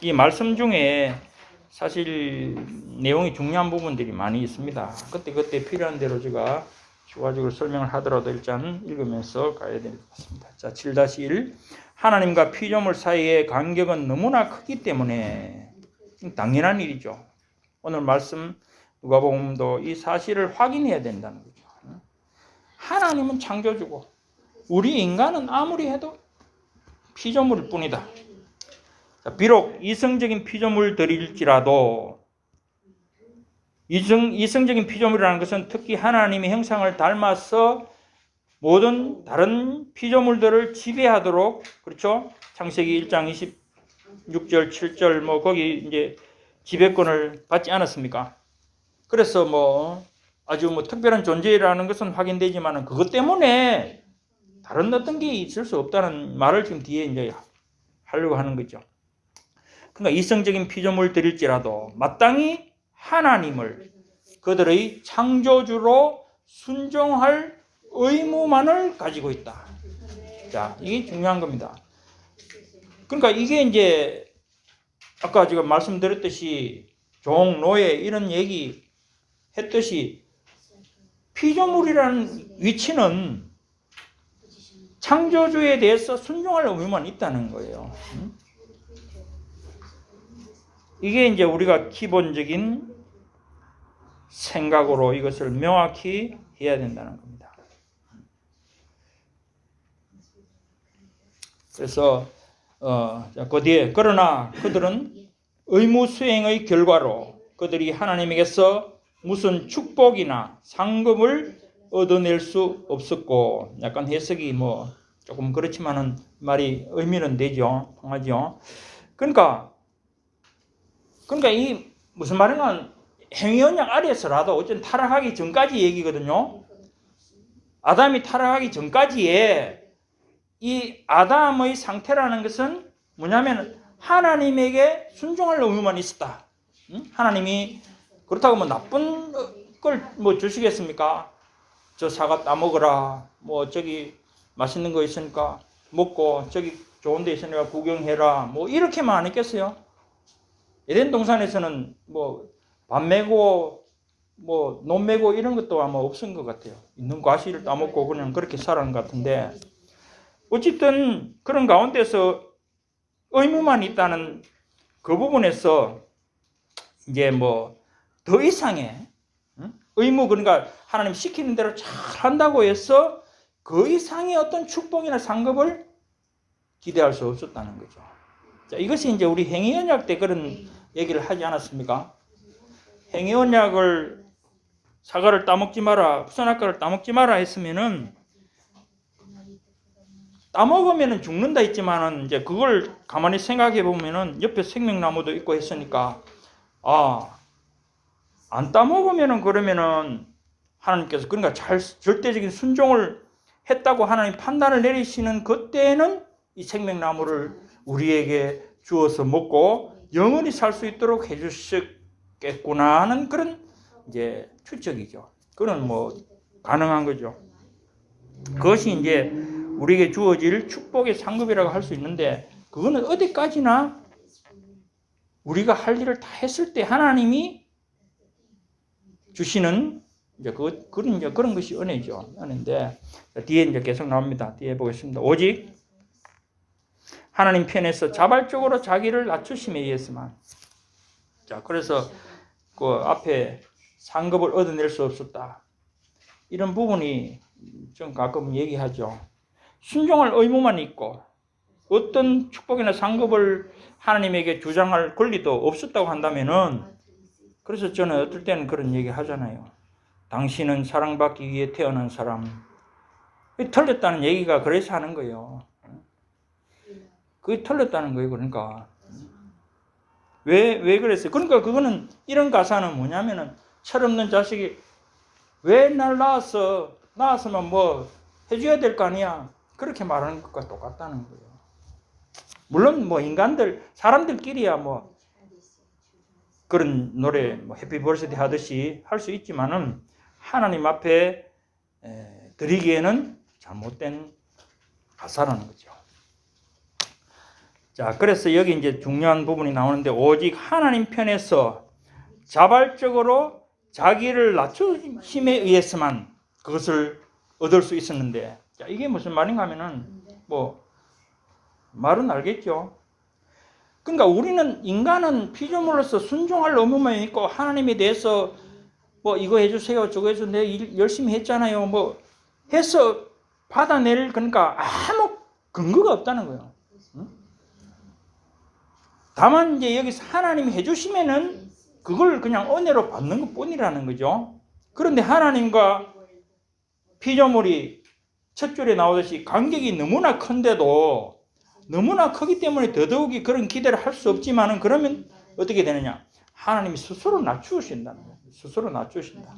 이 말씀 중에 사실 내용이 중요한 부분들이 많이 있습니다. 그때 필요한 대로 제가 추가적으로 설명을 하더라도 일단 읽으면서 가야 될 것 같습니다. 자, 7-1. 하나님과 피조물 사이의 간격은 너무나 크기 때문에 당연한 일이죠. 오늘 말씀 누가복음도 이 사실을 확인해야 된다는 거죠. 하나님은 창조주고 우리 인간은 아무리 해도 피조물일 뿐이다. 자, 비록 이성적인 피조물들일지라도, 이성적인 피조물이라는 것은 특히 하나님의 형상을 닮아서 모든 다른 피조물들을 지배하도록, 그렇죠? 창세기 1장 26절, 7절 뭐 거기 이제 지배권을 받지 않았습니까? 그래서 뭐 아주 뭐 특별한 존재라는 것은 확인되지만 그것 때문에 다른 어떤 게 있을 수 없다는 말을 지금 뒤에 이제 하려고 하는 거죠. 그러니까 이성적인 피조물들일지라도 마땅히 하나님을 그들의 창조주로 순종할 의무만을 가지고 있다. 자, 이게 중요한 겁니다. 그러니까 이게 이제 아까 제가 말씀드렸듯이 종, 노예 이런 얘기 했듯이 피조물이라는 위치는 창조주에 대해서 순종할 의무만 있다는 거예요. 이게 이제 우리가 기본적인 생각으로 이것을 명확히 해야 된다는 겁니다. 그래서 그 뒤에 그러나 그들은 의무 수행의 결과로 그들이 하나님에게서 무슨 축복이나 상급을 얻어낼 수 없었고, 약간 해석이 뭐 조금 그렇지만은 말이 의미는 되죠. 통하죠. 그러니까 이 무슨 말이냐면 행위언약 아래에서라도 어쨌든 타락하기 전까지 얘기거든요. 아담이 타락하기 전까지의 이 아담의 상태라는 것은 뭐냐면 하나님에게 순종할 의무만 있었다. 하나님이 그렇다고 뭐 나쁜 걸 뭐 주시겠습니까? 저 사과 따먹어라. 뭐 저기 맛있는 거 있으니까 먹고 저기 좋은 데 있으니까 구경해라. 뭐 이렇게만 안 했겠어요? 에덴 동산에서는 뭐 밥 메고 뭐 논 메고 이런 것도 아마 없은 것 같아요. 있는 과실을 따먹고 그냥 그렇게 살아는 것 같은데, 어쨌든 그런 가운데서 의무만 있다는 그 부분에서 이제 뭐 더 이상의 의무, 그러니까 하나님 시키는 대로 잘 한다고 해서 그 이상의 어떤 축복이나 상급을 기대할 수 없었다는 거죠. 자, 이것이 이제 우리 행위언약 때 그런 얘기를 하지 않았습니까? 행위언약을 사과를 따먹지 마라, 선악과를 따먹지 마라 했으면은 따먹으면은 죽는다 했지만은 이제 그걸 가만히 생각해 보면은 옆에 생명나무도 있고 했으니까 안 따먹으면은 그러면은 하나님께서 그러니까 절대적인 순종을 했다고 하나님 판단을 내리시는 그때는 이 생명나무를 우리에게 주어서 먹고 영원히 살 수 있도록 해주셨겠구나 하는 그런 이제 추측이죠. 그건 뭐 가능한 거죠. 그것이 이제 우리에게 주어질 축복의 상급이라고 할 수 있는데, 그거는 어디까지나 우리가 할 일을 다 했을 때 하나님이 주시는 이제 그런 것이 은혜죠. 은혜인데 뒤에 이제 계속 나옵니다. 뒤에 보겠습니다. 오직 하나님 편에서 자발적으로 자기를 낮추심에 의해서만. 자, 그래서 그 앞에 상급을 얻어낼 수 없었다. 이런 부분이 좀 가끔 얘기하죠. 순종할 의무만 있고 어떤 축복이나 상급을 하나님에게 주장할 권리도 없었다고 한다면은, 그래서 저는 어떨 때는 그런 얘기 하잖아요. 당신은 사랑받기 위해 태어난 사람. 틀렸다는 얘기가 그래서 하는 거예요. 그게 틀렸다는 거예요. 그러니까 왜 그랬어요? 그러니까 그거는 이런 가사는 뭐냐면은 철없는 자식이 왜 날 낳았으면 뭐 해줘야 될 거 아니야. 그렇게 말하는 것과 똑같다는 거예요. 물론 뭐 사람들끼리야 뭐 그런 노래 뭐 해피 버스데이 하듯이 할 수 있지만은 하나님 앞에 드리기에는 잘못된 가사라는 거죠. 자, 그래서 여기 이제 중요한 부분이 나오는데, 오직 하나님 편에서 자발적으로 자기를 낮추심에 의해서만 그것을 얻을 수 있었는데, 자, 이게 무슨 말인가 하면은 뭐 말은 알겠죠. 그러니까 인간은 피조물로서 순종할 의무만 있고 하나님에 대해서 뭐 이거 해주세요, 저거 해주세요, 내가 일 열심히 했잖아요, 뭐 해서 받아낼, 그러니까 아무 근거가 없다는 거예요. 다만 이제 여기서 하나님이 해주시면은 그걸 그냥 은혜로 받는 것 뿐이라는 거죠. 그런데 하나님과 피조물이 첫 줄에 나오듯이 간격이 너무나 큰데도, 너무나 크기 때문에 더더욱이 그런 기대를 할 수 없지만은, 그러면 어떻게 되느냐? 하나님이 스스로 낮추신다는 거예요. 스스로 낮추신다.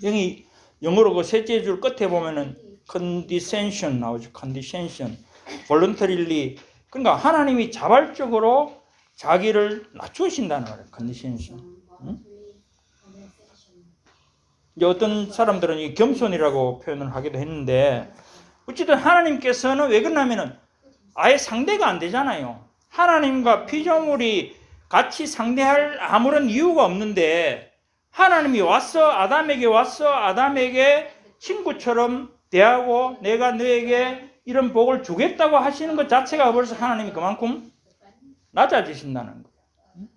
여기 영어로 그 셋째 줄 끝에 보면은 condescension 나오죠. condescension. voluntarily. 그러니까 하나님이 자발적으로 자기를 낮추신다는 거예요. condescension. 이제 어떤 사람들은 이 겸손이라고 표현을 하기도 했는데, 어쨌든 하나님께서는 왜 그러냐면은 아예 상대가 안 되잖아요. 하나님과 피조물이 같이 상대할 아무런 이유가 없는데, 하나님이 아담에게 친구처럼 대하고 내가 너에게 이런 복을 주겠다고 하시는 것 자체가 벌써 하나님이 그만큼 낮아지신다는 거예요.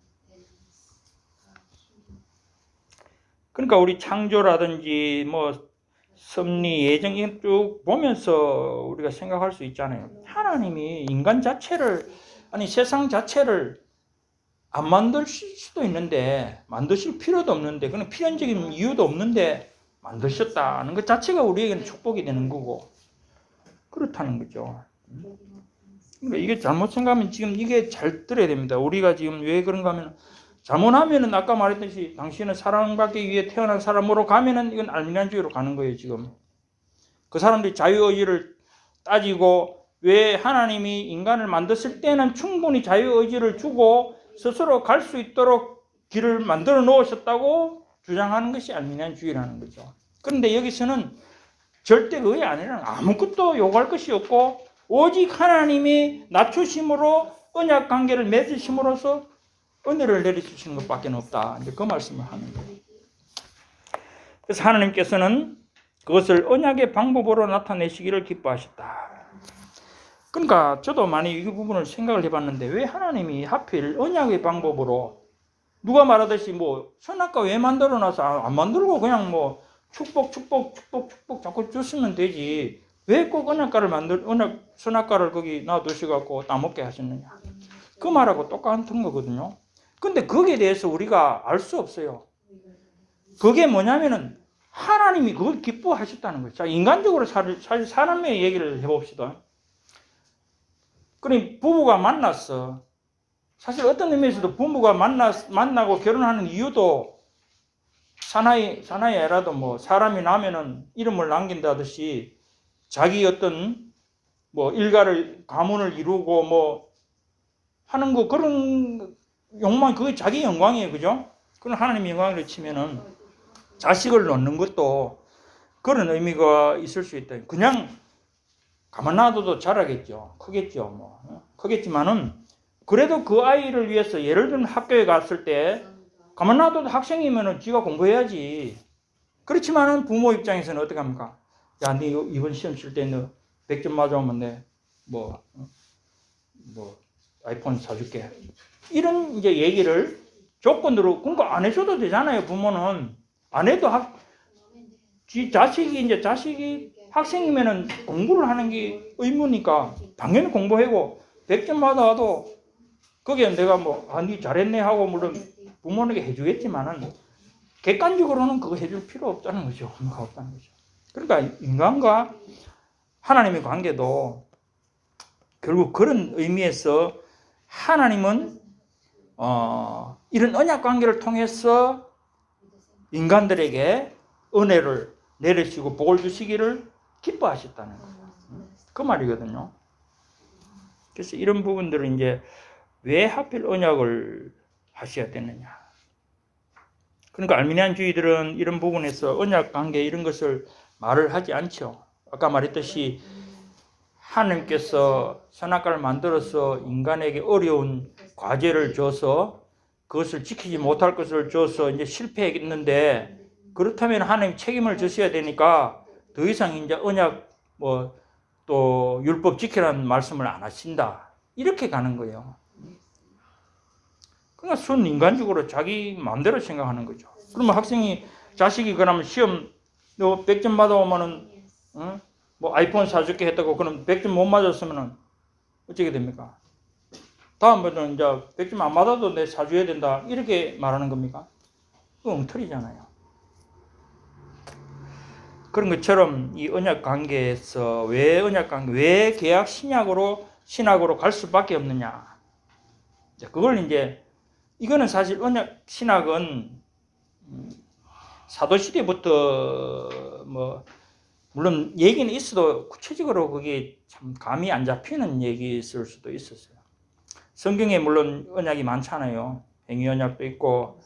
그러니까 우리 창조라든지 뭐 섭리, 예정 이런 쭉 보면서 우리가 생각할 수 있잖아요. 하나님이 인간 자체를, 아니 세상 자체를 안 만드실 수도 있는데, 만드실 필요도 없는데, 그런 필연적인 이유도 없는데 만드셨다는 것 자체가 우리에게는 축복이 되는 거고, 그렇다는 거죠. 그러니까 이게 잘못 생각하면 지금 이게 잘 들어야 됩니다. 우리가 지금 왜 그런가 하면, 잘못하면은 아까 말했듯이 당신은 사랑받기 위해 태어난 사람으로 가면은 이건 알미니안주의로 가는 거예요, 지금. 그 사람들이 자유의지를 따지고, 왜 하나님이 인간을 만드실 때는 충분히 자유의지를 주고 스스로 갈 수 있도록 길을 만들어 놓으셨다고 주장하는 것이 알미니안주의라는 거죠. 그런데 여기서는 절대 그게 아니라 아무것도 요구할 것이 없고, 오직 하나님이 낮추심으로 언약 관계를 맺으심으로써 은혜를 내려주시는 것밖에 없다. 이제 그 말씀을 하는 거예요. 그래서 하나님께서는 그것을 언약의 방법으로 나타내시기를 기뻐하셨다. 그러니까 저도 많이 이 부분을 생각을 해봤는데, 왜 하나님이 하필 언약의 방법으로, 누가 말하듯이 뭐 선악과 왜 만들어놔서 안 만들고 그냥 뭐 축복 자꾸 주시면 되지, 왜 꼭 언약 선악과를 거기 놔두셔갖고 따먹게 하셨느냐, 그 말하고 똑같은 거거든요. 근데 거기에 대해서 우리가 알 수 없어요. 그게 뭐냐면은 하나님이 그걸 기뻐하셨다는 거예요. 자, 인간적으로 사실 사람의 얘기를 해봅시다. 그러니 부부가 만났어. 사실 어떤 의미에서도 부부가 만나고 결혼하는 이유도 사나이 애라도 뭐 사람이 나면은 이름을 남긴다듯이 자기 어떤 뭐 일가를 가문을 이루고 뭐 하는 거, 그런 욕망, 그게 자기 영광이에요. 그죠? 그런 하나님의 영광을 치면은 자식을 놓는 것도 그런 의미가 있을 수 있다. 그냥 가만 놔둬도 자라겠죠. 크겠죠. 뭐. 크겠지만은 그래도 그 아이를 위해서, 예를 들면 학교에 갔을 때 가만 놔둬도 학생이면은 지가 공부해야지. 그렇지만은 부모 입장에서는 어떻게 합니까? 야, 네 이번 시험 칠 때 너 100점 맞아오면 내 뭐 아이폰 사줄게. 이런 이제 얘기를 조건으로, 그러니까 안 해줘도 되잖아요. 부모는 안 해도 자식이 학생이면은 공부를 하는 게 의무니까 당연히 공부하고 100점 받아도 거기에 내가 네 잘했네 하고 물론 부모에게 해주겠지만은 객관적으로는 그거 해줄 필요 없다는 거죠. 의무가 없다는 거죠. 그러니까 인간과 하나님의 관계도 결국 그런 의미에서 하나님은 이런 언약 관계를 통해서 인간들에게 은혜를 내리시고 복을 주시기를 기뻐하셨다는 거예요. 그 말이거든요. 그래서 이런 부분들은 이제 왜 하필 언약을 하셔야 되느냐. 그러니까 알미니안주의들은 이런 부분에서 언약 관계 이런 것을 말을 하지 않죠. 아까 말했듯이 하나님께서 선악과를 만들어서 인간에게 어려운 과제를 줘서 그것을 지키지 못할 것을 줘서 이제 실패했는데, 그렇다면 하나님 책임을 져셔야 되니까 더 이상 이제 언약 또 율법 지키라는 말씀을 안 하신다. 이렇게 가는 거예요. 그러니까 순 인간적으로 자기 마음대로 생각하는 거죠. 그러면 자식이 그러면 시험 너 100점 받아오면은 아이폰 사줄게 했다고, 그럼 100점 못 맞았으면은 어떻게 됩니까? 다음번에는 이제 100점 안 받아도 내 사줘야 된다, 이렇게 말하는 겁니까? 그거 엉터리잖아요. 그런 것처럼 이 언약 관계에서 왜 계약 신약으로 갈 수밖에 없느냐? 그걸 이거는 사실 언약 신학은 사도 시대부터 물론 얘기는 있어도 구체적으로 그게 참 감이 안 잡히는 얘기였을 수도 있었어요. 성경에 물론 언약이 많잖아요. 행위 언약도 있고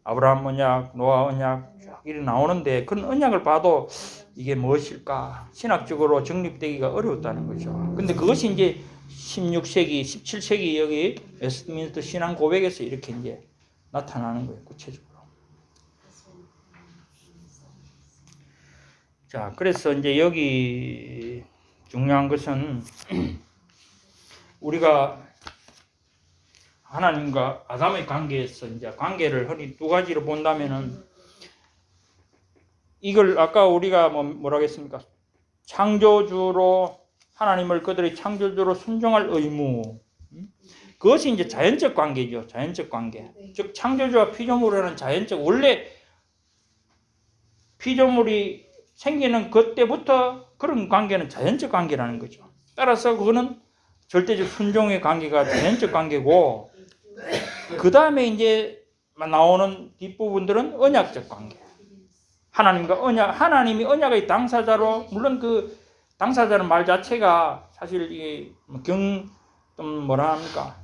아브라함 언약, 노아 언약 쭉 이렇게 나오는데, 그런 언약을 봐도 이게 무엇일까 신학적으로 정립되기가 어려웠다는 거죠. 근데 그것이 이제 16세기, 17세기 여기 웨스트민스터 신앙 고백에서 이렇게 이제 나타나는 거예요, 구체적으로. 자, 그래서 이제 여기 중요한 것은 우리가 하나님과 아담의 관계에서 이제 관계를 흔히 두 가지로 본다면은, 이걸 아까 우리가 뭐라고 했습니까? 창조주로 하나님을 그들의 창조주로 순종할 의무, 그것이 이제 자연적 관계죠. 자연적 관계. 즉 창조주와 피조물이라는 자연적, 원래 피조물이 생기는 그때부터 그런 관계는 자연적 관계라는 거죠. 따라서 그거는 절대적 순종의 관계가 자연적 관계고, 그 다음에 이제 나오는 뒷부분들은 언약적 관계. 하나님과 언약, 하나님이 언약의 당사자로, 물론 그 당사자는 말 자체가 사실 이게 좀 뭐라 합니까?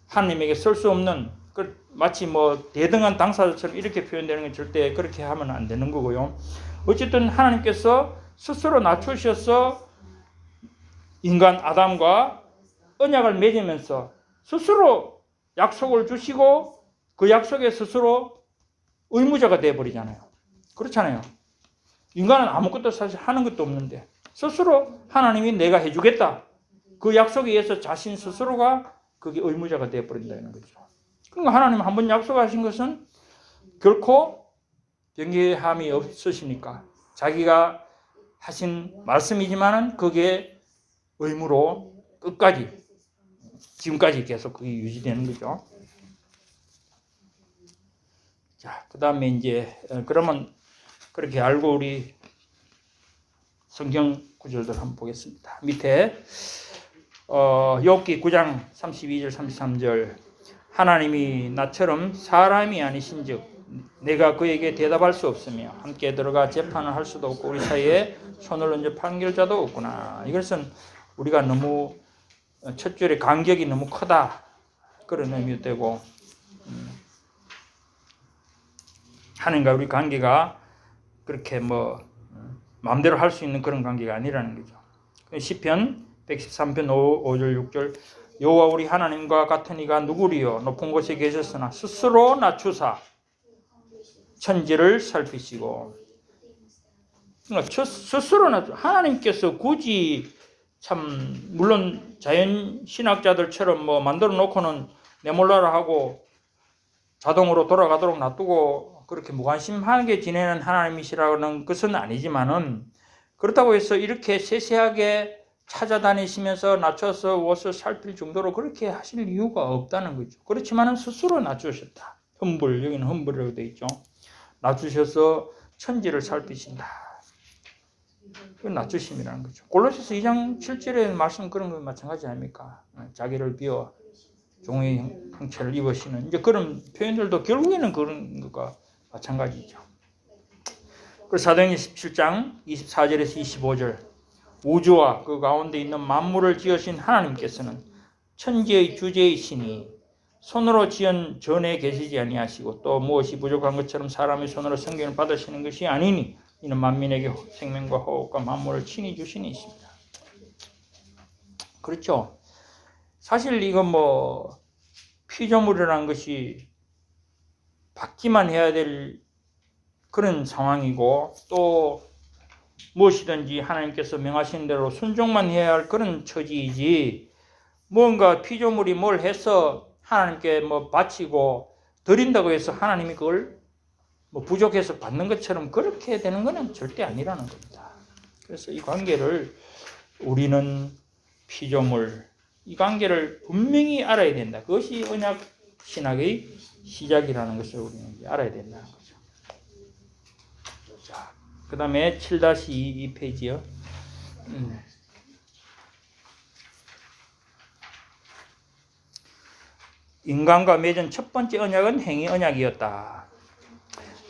하나님에게 쓸 수 없는, 마치 뭐 대등한 당사자처럼 이렇게 표현되는 건 절대 그렇게 하면 안 되는 거고요. 어쨌든 하나님께서 스스로 낮추셔서 인간 아담과 언약을 맺으면서 스스로 약속을 주시고 그 약속에 스스로 의무자가 되어버리잖아요. 그렇잖아요. 인간은 아무것도 사실 하는 것도 없는데 스스로 하나님이 내가 해주겠다, 그 약속에 의해서 자신 스스로가 그게 의무자가 되어버린다는 거죠. 그러니까 하나님 한번 약속하신 것은 결코 변개함이 없으시니까 자기가 하신 말씀이지만은 그게 의무로 끝까지 지금까지 계속 그게 유지되는 거죠. 자, 그 다음에 이제 그러면 그렇게 알고 우리 성경 구절들 한번 보겠습니다. 밑에 욥기 9장 32절 33절 하나님이 나처럼 사람이 아니신즉 내가 그에게 대답할 수 없으며 함께 들어가 재판을 할 수도 없고 우리 사이에 손을 얹어 판결자도 없구나. 이것은 우리가 너무 첫 줄의 간격이 너무 크다, 그런 의미도 되고, 하나님과 우리 관계가 그렇게 뭐 마음대로 할 수 있는 그런 관계가 아니라는 거죠. 시편 113편 5절 6절 여호와 우리 하나님과 같은 이가 누구리요? 높은 곳에 계셨으나 스스로 낮추사 천지를 살피시고. 그러니까 스스로 낮추, 하나님께서 굳이 참 물론 자연 신학자들처럼 뭐 만들어 놓고는 내몰라라 하고 자동으로 돌아가도록 놔두고 그렇게 무관심하게 지내는 하나님이시라는 것은 아니지만은, 그렇다고 해서 이렇게 세세하게 찾아다니시면서 낮춰서 옷을 살필 정도로 그렇게 하실 이유가 없다는 거죠. 그렇지만은 스스로 낮추셨다. 흠불, 여기는 흠불이라고 되어 있죠. 낮추셔서 천지를 살피신다. 그건 낮추심이라는 거죠. 골로새서 2장 7절의 말씀 그런 거 마찬가지 아닙니까? 자기를 비워 종의 형체를 입으시는 이제 그런 표현들도 결국에는 그런 것과 마찬가지죠. 그래서 사도행전 17장 24절에서 25절 우주와 그 가운데 있는 만물을 지으신 하나님께서는 천지의 주제이시니 손으로 지은 전에 계시지 아니하시고 또 무엇이 부족한 것처럼 사람의 손으로 성경을 받으시는 것이 아니니 이는 만민에게 생명과 호흡과 만물을 친히 주신 이십니다. 그렇죠. 사실 이건 뭐 피조물이라는 것이 받기만 해야 될 그런 상황이고 또 무엇이든지 하나님께서 명하신 대로 순종만 해야 할 그런 처지이지, 뭔가 피조물이 뭘 해서 하나님께 뭐 바치고 드린다고 해서 하나님이 그걸 뭐 부족해서 받는 것처럼 그렇게 되는 것은 절대 아니라는 겁니다. 그래서 이 관계를 우리는 피조물, 이 관계를 분명히 알아야 된다. 그것이 언약 신학의 시작이라는 것을 우리는 알아야 된다는 거죠. 자, 그 다음에 7-2 페이지요. 인간과 맺은 첫 번째 언약은 행위 언약이었다.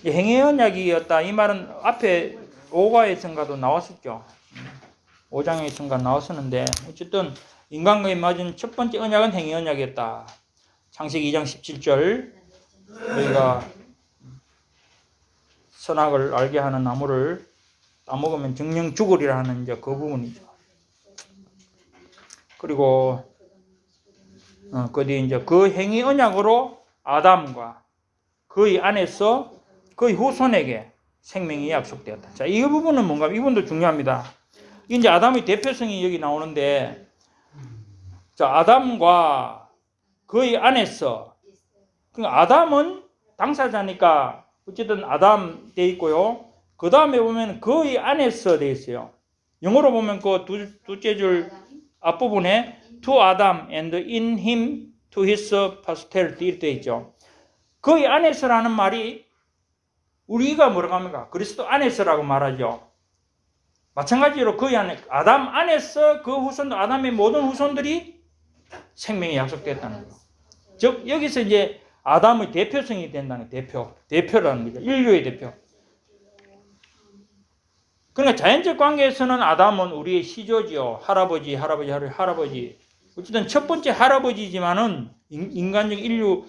행위 언약이었다. 이 말은 앞에 5가에선가도 나왔었죠. 5장에선가 나왔었는데 어쨌든 인간과 맺은 첫 번째 언약은 행위 언약이었다. 창세기 2장 17절 우리가 선악을 알게 하는 나무를 따먹으면 정령 죽으리라 하는 이제 그 부분이죠. 그리고 그 뒤에 이제 그 행위 언약으로 아담과 그의 안에서 그의 후손에게 생명이 약속되었다. 자, 이 부분은 뭔가, 이 부분도 중요합니다. 이제 아담의 대표성이 여기 나오는데, 자, 아담과 그의 안에서, 그러니까 아담은 당사자니까 어쨌든 아담 돼 있고요. 그 다음에 보면 그의 안에서 돼 있어요. 영어로 보면 그 둘째 줄 앞부분에 to Adam and in him to his posterity 이렇게 되어 있죠. 그의 안에서라는 말이 우리가 뭐라고 합니까? 그리스도 안에서라고 말하죠. 마찬가지로 그의 안에, 아담 안에서 그 후손들, 아담의 모든 후손들이 생명이 약속됐다는 거예요. 즉 여기서 이제 아담의 대표성이 된다는 거예요. 대표라는 거죠. 인류의 대표. 그러니까 자연적 관계에서는 아담은 우리의 시조지요. 할아버지. 어쨌든 첫 번째 할아버지지만은 인간적 인류,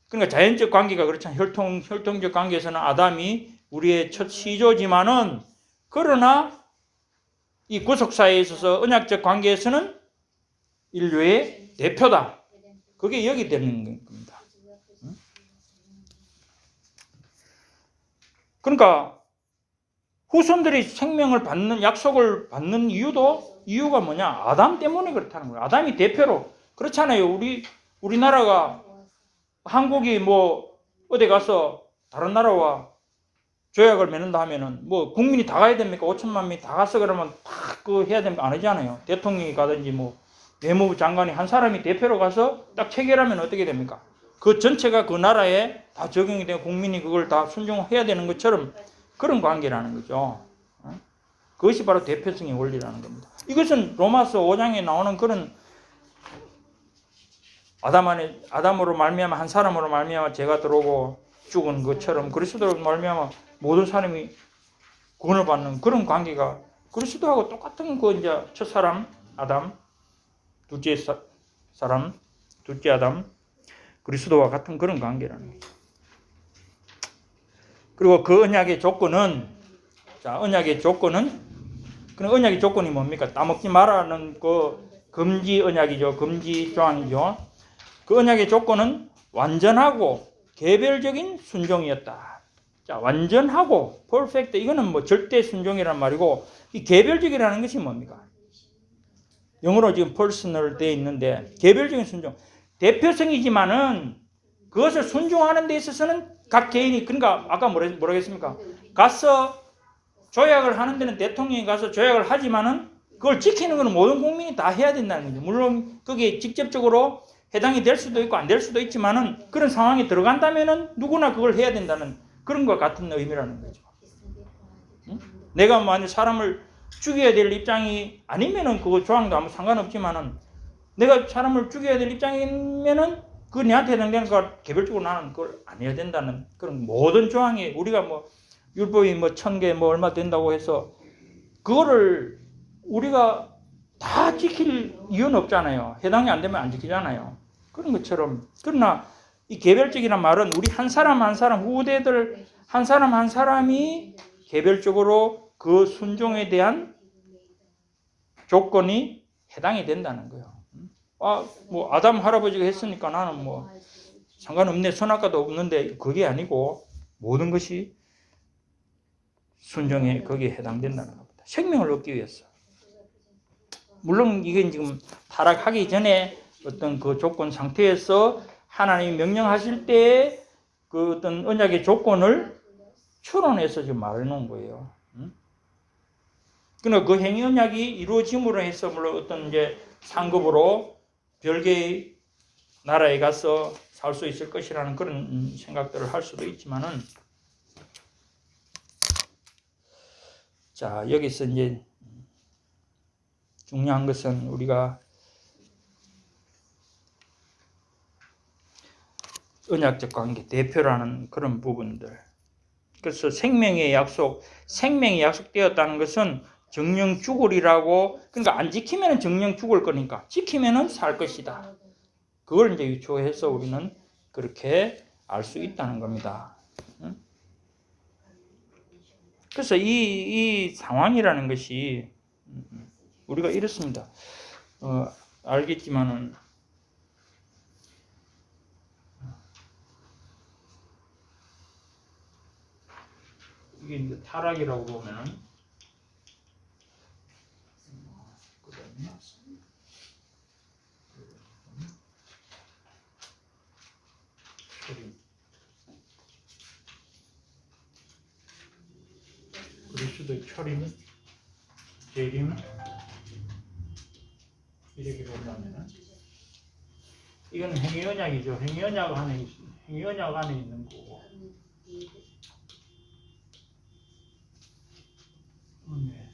그러니까 자연적 관계가 그렇잖아요. 혈통적 관계에서는 아담이 우리의 첫 시조지만은, 그러나 이 구속사에 있어서 언약적 관계에서는 인류의 대표다. 그게 여기 되는 겁니다. 그러니까 후손들이 생명을 받는, 약속을 받는 이유가 뭐냐? 아담 때문에 그렇다는 거예요. 아담이 대표로. 그렇잖아요. 우리나라가, 한국이 뭐 어디 가서 다른 나라와 조약을 맺는다 하면은 뭐 국민이 다 가야 됩니까? 5천만 명이 다 가서 그러면 다 그 해야 됩니까? 안 하잖아요. 대통령이 가든지 뭐 외무부 장관이 한 사람이 대표로 가서 딱 체결하면 어떻게 됩니까? 그 전체가 그 나라에 다 적용이 되고 국민이 그걸 다 순종해야 되는 것처럼 그런 관계라는 거죠. 그것이 바로 대표성의 원리라는 겁니다. 이것은 로마서 5장에 나오는 그런 아담으로 말미암아 한 사람으로 말미암아 죄가 들어오고 죽은 것처럼 그리스도로 말미암아 모든 사람이 구원을 받는 그런 관계가 그리스도하고 똑같은 그 이제 첫 사람 아담, 둘째 사람, 둘째 아담, 그리스도와 같은 그런 관계라는 거죠. 그리고 그 언약의 조건은, 언약의 조건이 뭡니까? 따먹지 말라는 그 금지 언약이죠. 금지 조항이죠. 그 언약의 조건은 완전하고 개별적인 순종이었다. 자, 완전하고 perfect, 이거는 뭐 절대 순종이란 말이고, 이 개별적이라는 것이 뭡니까? 영어로 지금 personal 돼 있는데 개별적인 순종, 대표성이지만은 그것을 순종하는 데 있어서는 각 개인이, 그러니까 아까 뭐라고 했습니까? 가서 조약을 하는 데는 대통령이 가서 조약을 하지만은 그걸 지키는 것은 모든 국민이 다 해야 된다는 거죠. 물론 그게 직접적으로 해당이 될 수도 있고 안 될 수도 있지만은 그런 상황에 들어간다면은 누구나 그걸 해야 된다는 그런 것 같은 의미라는 거죠. 응? 내가 만약 사람을 죽여야 될 입장이 아니면은 그 조항도 아무 상관없지만은 내가 사람을 죽여야 될 입장이면은 그 내한테 해당되는 거 개별적으로 나는 그걸 안 해야 된다는 그런 모든 조항이, 우리가 뭐 율법이 뭐 1000개 뭐 얼마 된다고 해서 그거를 우리가 다 지킬 이유는 없잖아요. 해당이 안 되면 안 지키잖아요. 그런 것처럼. 그러나 이 개별적이란 말은 우리 한 사람 한 사람, 후대들 한 사람 한 사람이 개별적으로 그 순종에 대한 조건이 해당이 된다는 거예요. 뭐 아담 할아버지가 했으니까 나는 뭐 상관없네, 선악과도 없는데, 그게 아니고 모든 것이 순종에 거기에 해당된다는 겁니다. 생명을 얻기 위해서. 물론 이게 지금 타락하기 전에 어떤 그 조건 상태에서 하나님이 명령하실 때의 그 어떤 언약의 조건을 추론해서 지금 말해놓은 거예요. 그러나 그 행위 언약이 이루어짐으로 해서 물론 어떤 이제 상급으로 별개의 나라에 가서 살 수 있을 것이라는 그런 생각들을 할 수도 있지만은, 자, 여기서 이제 중요한 것은 우리가 언약적 관계, 대표라는 그런 부분들. 그래서 생명이 약속되었다는 것은 정령 죽으리라고, 그러니까 안 지키면 정령 죽을 거니까 지키면 살 것이다. 그걸 이제 유추해서 우리는 그렇게 알 수 있다는 겁니다. 그래서 이 상황이라는 것이 우리가 이렇습니다. 알겠지만은 이게 이제 타락이라고 보면은 그리스도의 철임, 재림 이렇게 본다면은 이건 행위언약이죠. 행위언약 안에 있는 거고. 네.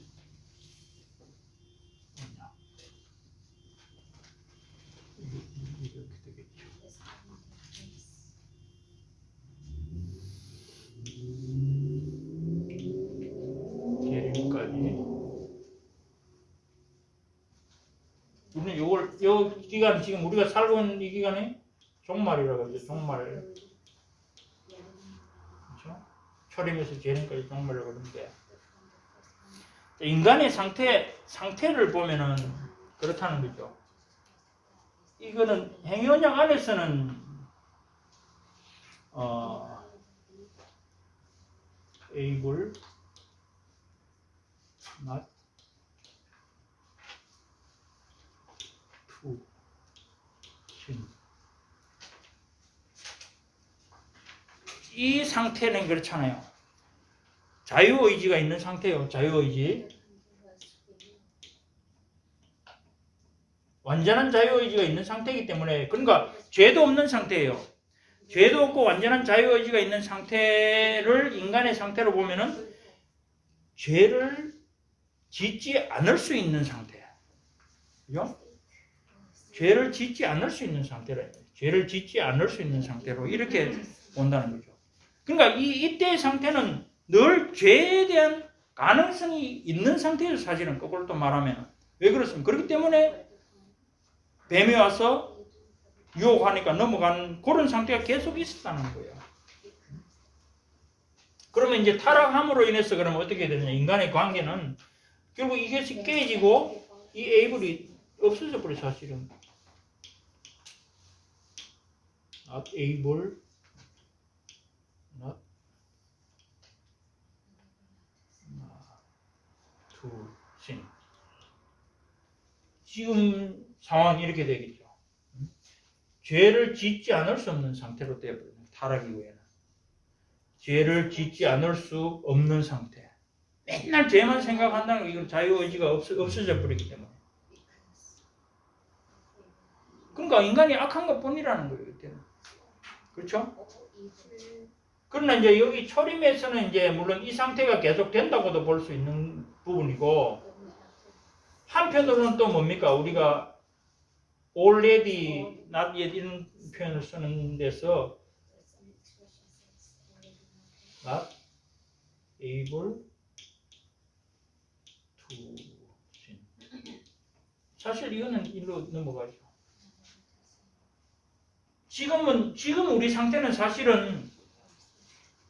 이렇게 되겠죠. 계림까지. 우리는 요 기간, 지금 우리가 살고 있는 이 기간에 종말이라고 하죠. 종말. 그렇죠? 초림에서 계림까지 종말이라고 그러는데, 인간의 상태를 보면은 그렇다는 거죠. 이거는 행위언약 안에서는 able not to sin. 이 상태는 그렇잖아요. 자유의지가 있는 상태예요. 자유의지. 완전한 자유의지가 있는 상태이기 때문에, 그러니까 죄도 없는 상태예요. 죄도 없고 완전한 자유의지가 있는 상태를 인간의 상태로 보면은 죄를 짓지 않을 수 있는 상태. 그죠? 죄를 짓지 않을 수 있는 상태라. 죄를 짓지 않을 수 있는 상태로 이렇게 본다는 거죠. 그러니까 이때의 상태는 늘 죄에 대한 가능성이 있는 상태예요. 사실은 거꾸로 또 말하면. 왜 그렇습니까? 그렇기 때문에 뱀이 와서 유혹하니까 넘어가는 그런 상태가 계속 있었다는 거예요. 그러면 이제 타락함으로 인해서 그러면 어떻게 되느냐? 인간의 관계는 결국 이것이 깨지고 이 에이블이 없어져 버려. 사실은 not able, not to sin. 지금 상황이 이렇게 되겠죠. 죄를 짓지 않을 수 없는 상태로 되어버려요. 타락 이후에는. 죄를 짓지 않을 수 없는 상태. 맨날 죄만 생각한다는 거, 이건 자유의지가 없어져 버리기 때문에. 그러니까 인간이 악한 것 뿐이라는 거예요. 그때는. 그렇죠? 그러나 이제 여기 초림에서는 이제 물론 이 상태가 계속 된다고도 볼 수 있는 부분이고, 한편으로는 또 뭡니까? 우리가 already, not yet 이런 표현을 쓰는 데서 not able to sin. 사실 이거는 일로 넘어가죠. 지금 우리 상태는 사실은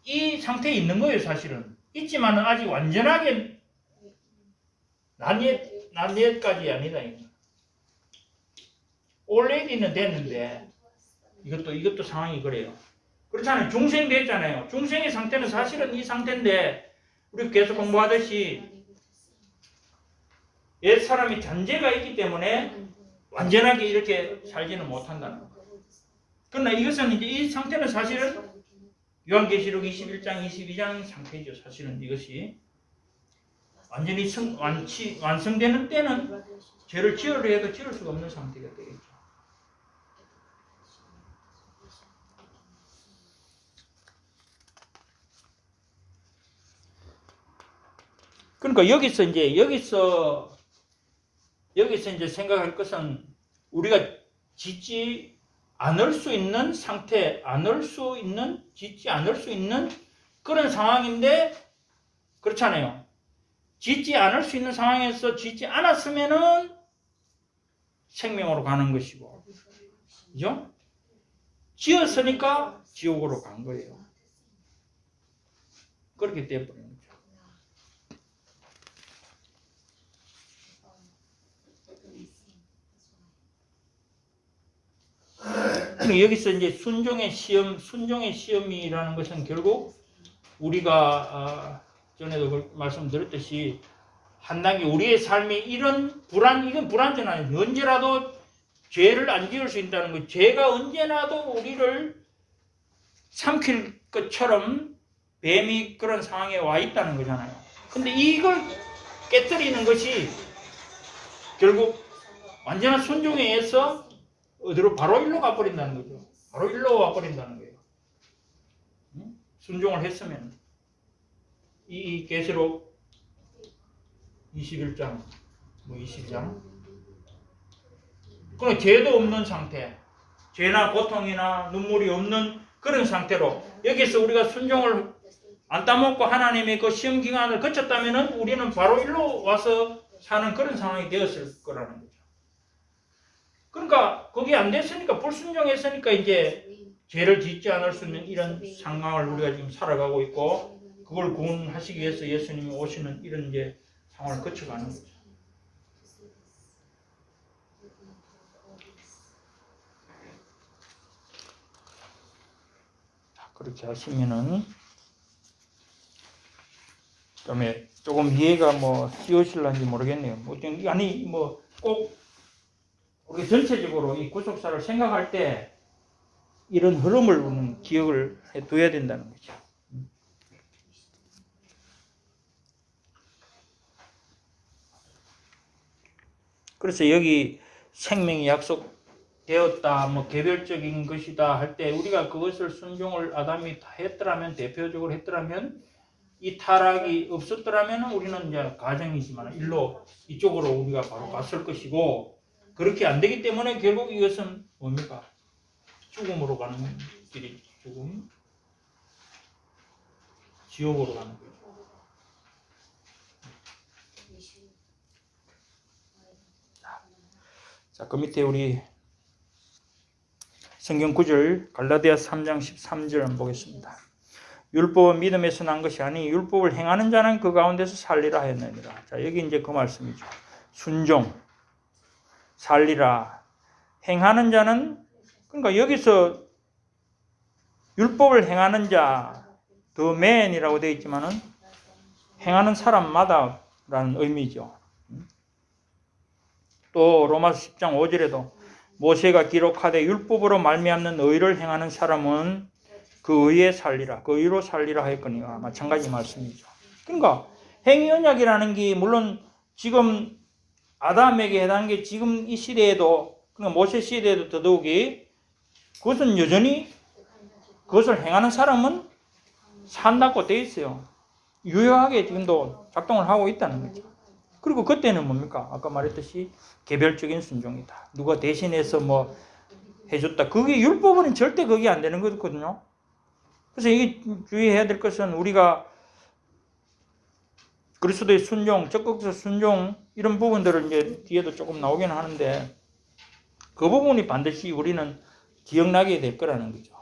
이 상태에 있는 거예요. 사실은 있지만은 아직 완전하게 not yet까지 아니다. already는 됐는데 이것도 상황이 그래요. 그렇잖아요. 중생 됐잖아요. 중생의 상태는 사실은 이 상태인데 우리 계속 공부하듯이 옛 사람이 잔재가 있기 때문에 완전하게 이렇게 살지는 못한다는 거예요. 그러나 이것은 이제 이 상태는 사실은 요한계시록 21장, 22장 상태죠. 사실은 이것이 완전히 완성되는 때는 죄를 지으려 해도 지을 수가 없는 상태가 되겠죠. 그러니까 여기서 이제 생각할 것은 우리가 짓지 않을 수 있는 상태, 짓지 않을 수 있는 그런 상황인데, 그렇잖아요. 짓지 않을 수 있는 상황에서 짓지 않았으면은 생명으로 가는 것이고, 그죠? 지었으니까 지옥으로 간 거예요. 그렇게 되어버린 거죠. 여기서 이제 순종의 시험이라는 것은 결국 우리가 전에도 말씀드렸듯이 한 단계 우리의 삶이 이건 불완전하죠. 언제라도 죄를 안 지을 수 있다는 거. 죄가 언제나도 우리를 삼킬 것처럼 뱀이 그런 상황에 와 있다는 거잖아요. 근데 이걸 깨뜨리는 것이 결국 완전한 순종에 의해서 어디로 바로 일로 가버린다는 거죠. 바로 일로 와버린다는 거예요. 순종을 했으면. 이 계시록 21장, 20장. 그럼 죄도 없는 상태, 죄나 고통이나 눈물이 없는 그런 상태로 여기서 우리가 순종을 안 따먹고 하나님의 그 시험 기간을 거쳤다면은 우리는 바로 일로 와서 사는 그런 상황이 되었을 거라는 거죠. 그러니까 그게 안 됐으니까, 불순종했으니까 이제 죄를 짓지 않을 수 있는 이런 상황을 우리가 지금 살아가고 있고, 그걸 구원하시기 위해서 예수님이 오시는 이런 이제 상황을 거쳐가는 거죠. 그렇게 하시면은 그다음에 조금 이해가 쉬우실런지 모르겠네요. 아니 꼭 우리 전체적으로 이 구속사를 생각할 때 이런 흐름을 우리는 기억을 해둬야 된다는 거죠. 그래서 여기 생명이 약속되었다, 개별적인 것이다 할 때 우리가 그것을 순종을 아담이 다 했더라면, 대표적으로 했더라면, 이 타락이 없었더라면 우리는 이제 가정이지만 이쪽으로 우리가 바로 갔을 것이고, 그렇게 안 되기 때문에 결국 이것은 뭡니까? 죽음으로 가는 길이, 죽음, 지옥으로 가는 거죠. 자, 그 밑에 우리 성경 구절 갈라디아서 3장 13절 한번 보겠습니다. 율법은 믿음에서 난 것이 아니 율법을 행하는 자는 그 가운데서 살리라 하였느니라. 자, 여기 이제 그 말씀이죠. 순종, 살리라. 행하는 자는, 그러니까 여기서 율법을 행하는 자, the man이라고 되어 있지만은 행하는 사람마다라는 의미죠. 또 로마서 10장 5절에도 모세가 기록하되 율법으로 말미암는 의를 행하는 사람은 그 의에 살리라, 그 의로 살리라 하였거니와 마찬가지 말씀이죠. 그러니까 행위 언약이라는 게 물론 지금 아담에게 해당한 게 지금 이 시대에도, 그러니까 모세 시대에도 더더욱이 그것은 여전히 그것을 행하는 사람은 산다고 되어 있어요. 유효하게 지금도 작동을 하고 있다는 거죠. 그리고 그때는 뭡니까? 아까 말했듯이 개별적인 순종이다. 누가 대신해서 해줬다. 그게 율법은 절대 그게 안 되는 거거든요. 그래서 이게 주의해야 될 것은 우리가 그리스도의 순종, 적극적 순종 이런 부분들을 이제 뒤에도 조금 나오긴 하는데 그 부분이 반드시 우리는 기억나게 될 거라는 거죠.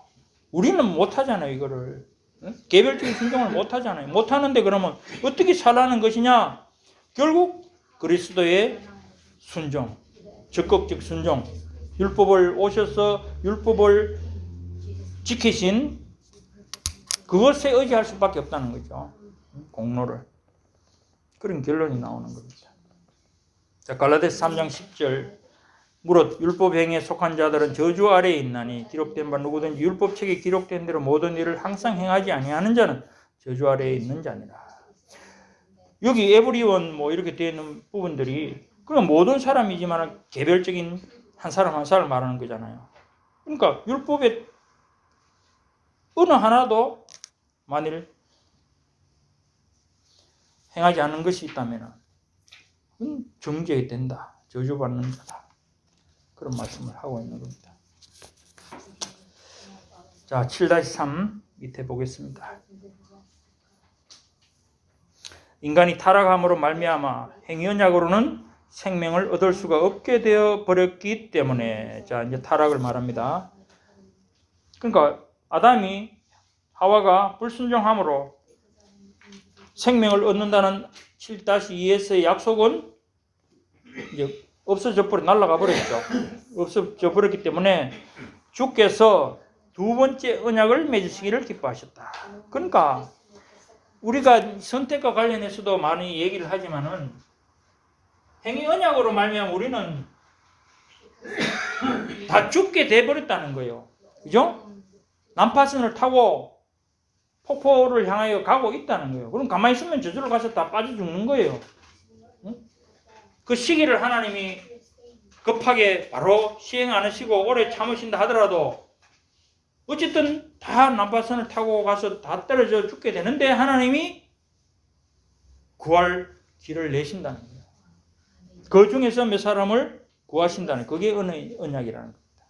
우리는 못하잖아요, 이거를. 개별적인 순종을 못하잖아요. 못하는데 그러면 어떻게 살라는 것이냐? 결국 그리스도의 순종, 적극적 순종, 율법을 오셔서 율법을 지키신 그것에 의지할 수밖에 없다는 거죠. 공로를. 그런 결론이 나오는 겁니다. 자, 갈라디아서 3장 10절. 무릇 율법 행위에 속한 자들은 저주 아래에 있나니 기록된 바 누구든지 율법책에 기록된 대로 모든 일을 항상 행하지 아니하는 자는 저주 아래에 있는 자니라. 여기 에브리원 이렇게 되어 있는 부분들이 그럼 모든 사람이지만 개별적인 한 사람 한 사람을 말하는 거잖아요. 그러니까 율법의 어느 하나도 만일 행하지 않는 것이 있다면 정죄가 된다. 저주받는 자다. 그런 말씀을 하고 있는 겁니다. 자, 7-3 밑에 보겠습니다. 인간이 타락함으로 말미암아 행위 언약으로는 생명을 얻을 수가 없게 되어 버렸기 때문에, 자, 이제 타락을 말합니다. 그러니까 아담이 하와가 불순종함으로 생명을 얻는다는 7-2에서의 약속은 이제 없어져 버려, 날아가 버렸죠. 없어져 버렸기 때문에 주께서 두 번째 언약을 맺으시기를 기뻐하셨다. 그러니까 우리가 선택과 관련해서도 많이 얘기를 하지만은 행위 언약으로 말미암아 우리는 다 죽게 돼 버렸다는 거예요. 그죠? 난파선을 타고 폭포를 향하여 가고 있다는 거예요. 그럼 가만히 있으면 저절로 가서 다 빠져 죽는 거예요. 그 시기를 하나님이 급하게 바로 시행 안 하시고 오래 참으신다 하더라도 어쨌든 다 난파선을 타고 가서 다 떨어져 죽게 되는데 하나님이 구할 길을 내신다는 거예요. 그 중에서 몇 사람을 구하신다는, 그게 언약이라는 겁니다.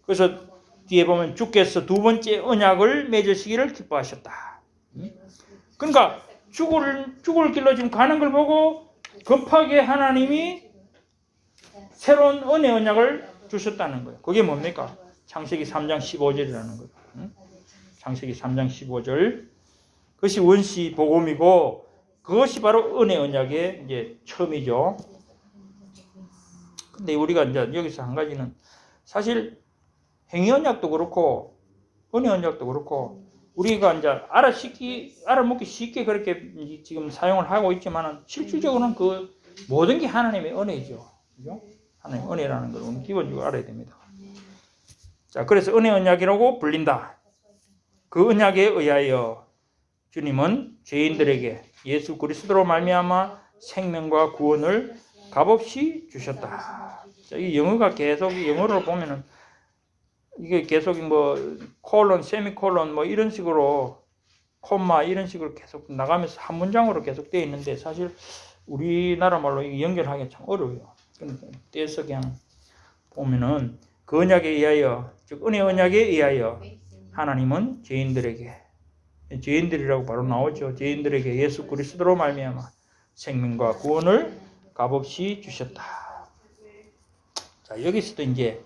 그래서 뒤에 보면 주께서 두 번째 언약을 맺으시기를 기뻐하셨다. 그러니까 죽을 길로 지금 가는 걸 보고 급하게 하나님이 새로운 은혜 언약을 주셨다는 거예요. 그게 뭡니까? 창세기 3장 15절이라는 거예요. 창세기 3장 15절. 그것이 원시 복음이고 그것이 바로 은혜 언약의 이제 처음이죠. 근데 우리가 이제 여기서 한 가지는 사실 행위 언약도 그렇고 은혜 언약도 그렇고 우리가 이제 알아먹기 쉽게 그렇게 지금 사용을 하고 있지만은 실질적으로는 그 모든 게 하나님의 은혜죠. 그죠? 하나님의 은혜라는 걸 우리는 기본적으로 알아야 됩니다. 자, 그래서 은혜 언약이라고 불린다. 그 언약에 의하여 주님은 죄인들에게 예수 그리스도로 말미암아 생명과 구원을 값없이 주셨다. 자, 이 영어가 계속 영어로 보면은 이게 계속 뭐 콜론, 세미콜론 뭐 이런 식으로 콤마 이런 식으로 계속 나가면서 한 문장으로 계속 되어 있는데 사실 우리나라 말로 이게 연결하기 참 어려워요. 그러니까 떼서 그냥 보면은 그 언약에 의하여, 즉 은혜 언약에 의하여 하나님은 죄인들이라고 바로 나오죠. 죄인들에게 예수 그리스도로 말미암아 생명과 구원을 값없이 주셨다. 자, 여기서도 이제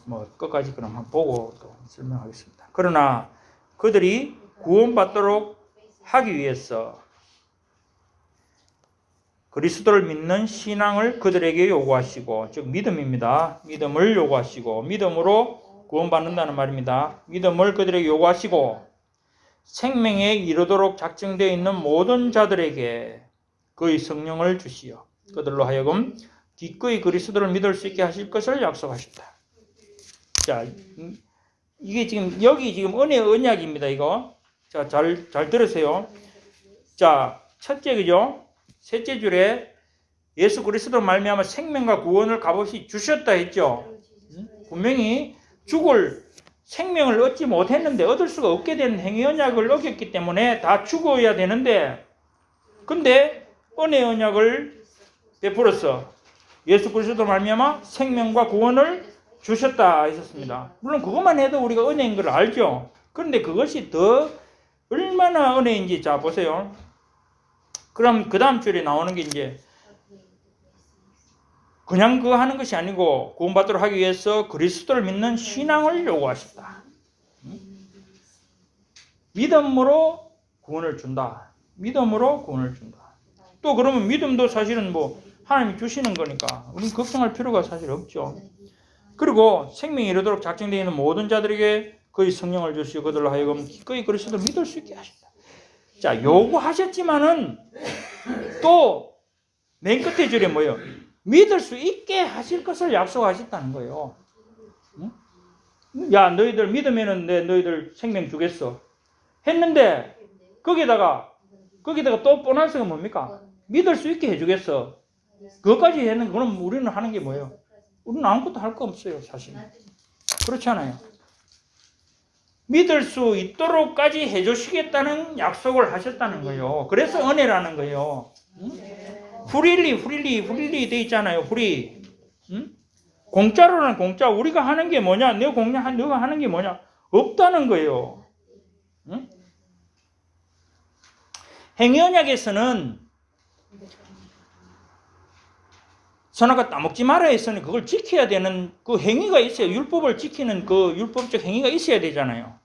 뭐 끝까지 그럼 한번 보고 또 설명하겠습니다. 그러나 그들이 구원받도록 하기 위해서 그리스도를 믿는 신앙을 그들에게 요구하시고, 즉 믿음입니다. 믿음을 요구하시고 믿음으로 구원받는다는 말입니다. 믿음을 그들에게 요구하시고 생명에 이르도록 작정되어 있는 모든 자들에게 그의 성령을 주시어 그들로 하여금 기꺼이 그리스도를 믿을 수 있게 하실 것을 약속하셨다. 자, 이게 지금 여기 지금 은혜 언약입니다. 이거 자, 잘 들으세요. 자, 첫째 그죠? 셋째 줄에 예수 그리스도 말미암아 생명과 구원을 값없이 주셨다 했죠. 분명히 죽을 생명을 얻지 못했는데 얻을 수가 없게 된 행위 언약을 어겼기 때문에 다 죽어야 되는데, 근데 은혜 언약을 베풀어서 예수 그리스도 말미암아 생명과 구원을 주셨다 했었습니다. 물론 그것만 해도 우리가 은혜인 걸 알죠. 그런데 그것이 더 얼마나 은혜인지 자 보세요. 그럼 그 다음 줄에 나오는 게 이제 그냥 그거 하는 것이 아니고 구원받도록 하기 위해서 그리스도를 믿는 신앙을 요구하셨다. 믿음으로 구원을 준다. 믿음으로 구원을 준다. 또 그러면 믿음도 사실은 뭐 하나님이 주시는 거니까 우리는 걱정할 필요가 사실 없죠. 그리고 생명이 이르도록 작정되어 있는 모든 자들에게 그의 성령을 주시고 그들로 하여금 기꺼이 그리스도를 믿을 수 있게 하셨다. 자, 요구하셨지만은 또 맨 끝에 줄에 뭐예요? 믿을 수 있게 하실 것을 약속하셨다는 거예요. 응? 야, 너희들 믿으면은 너희들 생명 주겠어. 했는데 거기다가 또 보너스가 뭡니까? 믿을 수 있게 해주겠어. 그것까지 했는 그럼 우리는 하는 게 뭐예요? 우리는 아무것도 할 거 없어요, 사실. 그렇지 않아요? 믿을 수 있도록까지 해주시겠다는 약속을 하셨다는 거예요. 그래서 은혜라는 거예요. 응? 프리리 돼 있잖아요. 프리. 응? 공짜로는 공짜. 우리가 하는 게 뭐냐? 너가 하는 게 뭐냐? 없다는 거예요. 응? 행위 언약에서는 선악과 따먹지 말아야 했으니 그걸 지켜야 되는 그 행위가 있어요. 율법을 지키는 그 율법적 행위가 있어야 되잖아요.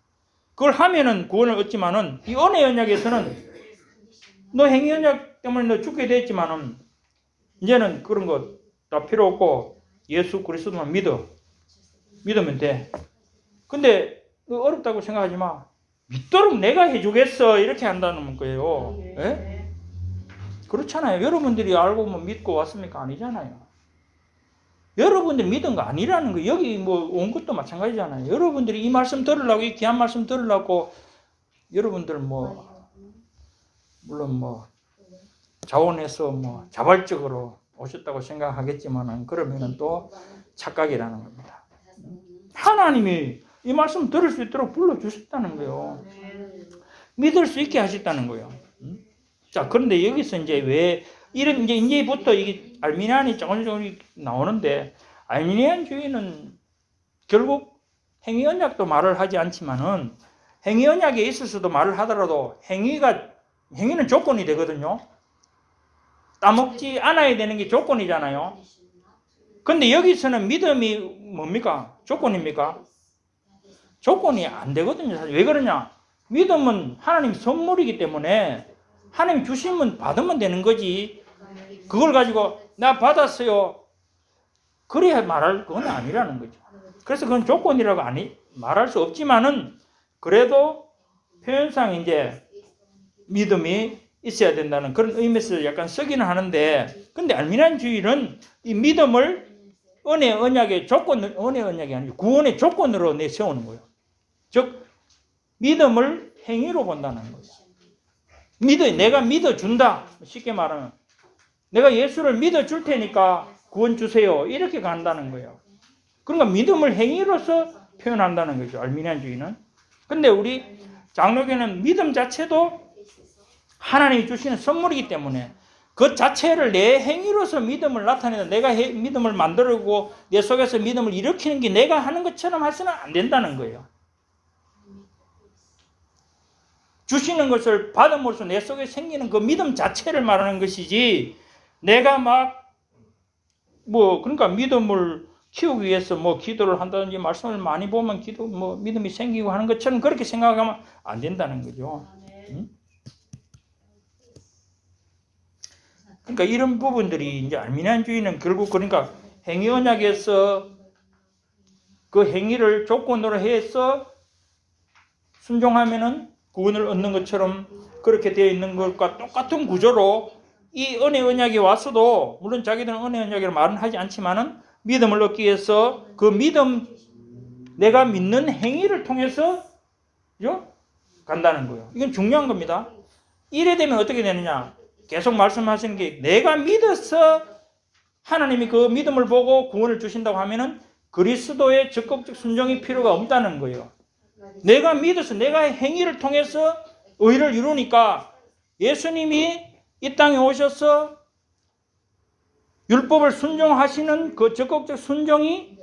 그걸 하면은 구원을 얻지만은 이 은혜 언약에서는 너 행위 언약 때문에 너 죽게 됐지만은 이제는 그런 거 다 필요 없고 예수 그리스도만 믿으면 돼. 근데 어렵다고 생각하지 마. 믿도록 내가 해주겠어 이렇게 한다는 거예요. 예? 그렇잖아요. 여러분들이 알고 뭐 믿고 왔습니까? 아니잖아요. 여러분들이 믿은 거 아니라는 거예요. 여기 뭐 온 것도 마찬가지잖아요. 여러분들이 이 말씀 들으려고, 이 귀한 말씀 들으려고 여러분들 뭐 물론 뭐 자원해서 뭐 자발적으로 오셨다고 생각하겠지만은 그러면은 또 착각이라는 겁니다. 하나님이 이 말씀 들을 수 있도록 불러주셨다는 거예요. 믿을 수 있게 하셨다는 거예요. 자, 그런데 여기서 이제 왜 이런 이제부터 이게 알미니안이 조금씩 나오는데, 알미니안주의는 결국 행위 언약도 말을 하지 않지만은 행위 언약에 있어서도 말을 하더라도 행위는 조건이 되거든요. 따먹지 않아야 되는 게 조건이잖아요. 근데 여기서는 믿음이 뭡니까? 조건입니까? 조건이 안 되거든요. 사실 왜 그러냐? 믿음은 하나님 선물이기 때문에 하나님 주시면 받으면 되는 거지. 그걸 가지고 나 받았어요. 그래야 말할 건 아니라는 거죠. 그래서 그건 조건이라고 말할 수 없지만은 그래도 표현상 이제 믿음이 있어야 된다는 그런 의미에서 약간 쓰기는 하는데, 근데 알미니안주의는 이 믿음을 은혜 언약의 은혜 언약이 아니고 구원의 조건으로 내세우는 거예요. 즉 믿음을 행위로 본다는 거예요. 내가 믿어준다. 쉽게 말하면 내가 예수를 믿어줄 테니까 구원 주세요. 이렇게 간다는 거예요. 그러니까 믿음을 행위로서 표현한다는 거죠. 알미니안주의는. 근데 우리 장로교는 믿음 자체도 하나님이 주시는 선물이기 때문에 그 자체를 내 행위로서 믿음을 나타내다 내가 믿음을 만들고 내 속에서 믿음을 일으키는 게 내가 하는 것처럼 해서는 안 된다는 거예요. 주시는 것을 받음으로써 내 속에 생기는 그 믿음 자체를 말하는 것이지, 내가 그러니까 믿음을 키우기 위해서 기도를 한다든지 말씀을 많이 보면 믿음이 생기고 하는 것처럼 그렇게 생각하면 안 된다는 거죠. 응? 그러니까 이런 부분들이 이제 알미니안주의는 결국 그러니까 행위 언약에서 그 행위를 조건으로 해서 순종하면은 구원을 얻는 것처럼 그렇게 되어 있는 것과 똑같은 구조로 이 은혜 언약이 와서도, 물론 자기들은 은혜 언약이라고 말은 하지 않지만은 믿음을 얻기 위해서 그 믿음, 내가 믿는 행위를 통해서 간다는 거예요. 이건 중요한 겁니다. 이래 되면 어떻게 되느냐? 계속 말씀하시는 게, 내가 믿어서 하나님이 그 믿음을 보고 구원을 주신다고 하면은 그리스도의 적극적 순종이 필요가 없다는 거예요. 내가 믿어서 내가 행위를 통해서 의를 이루니까 예수님이 이 땅에 오셔서 율법을 순종하시는 그 적극적 순종이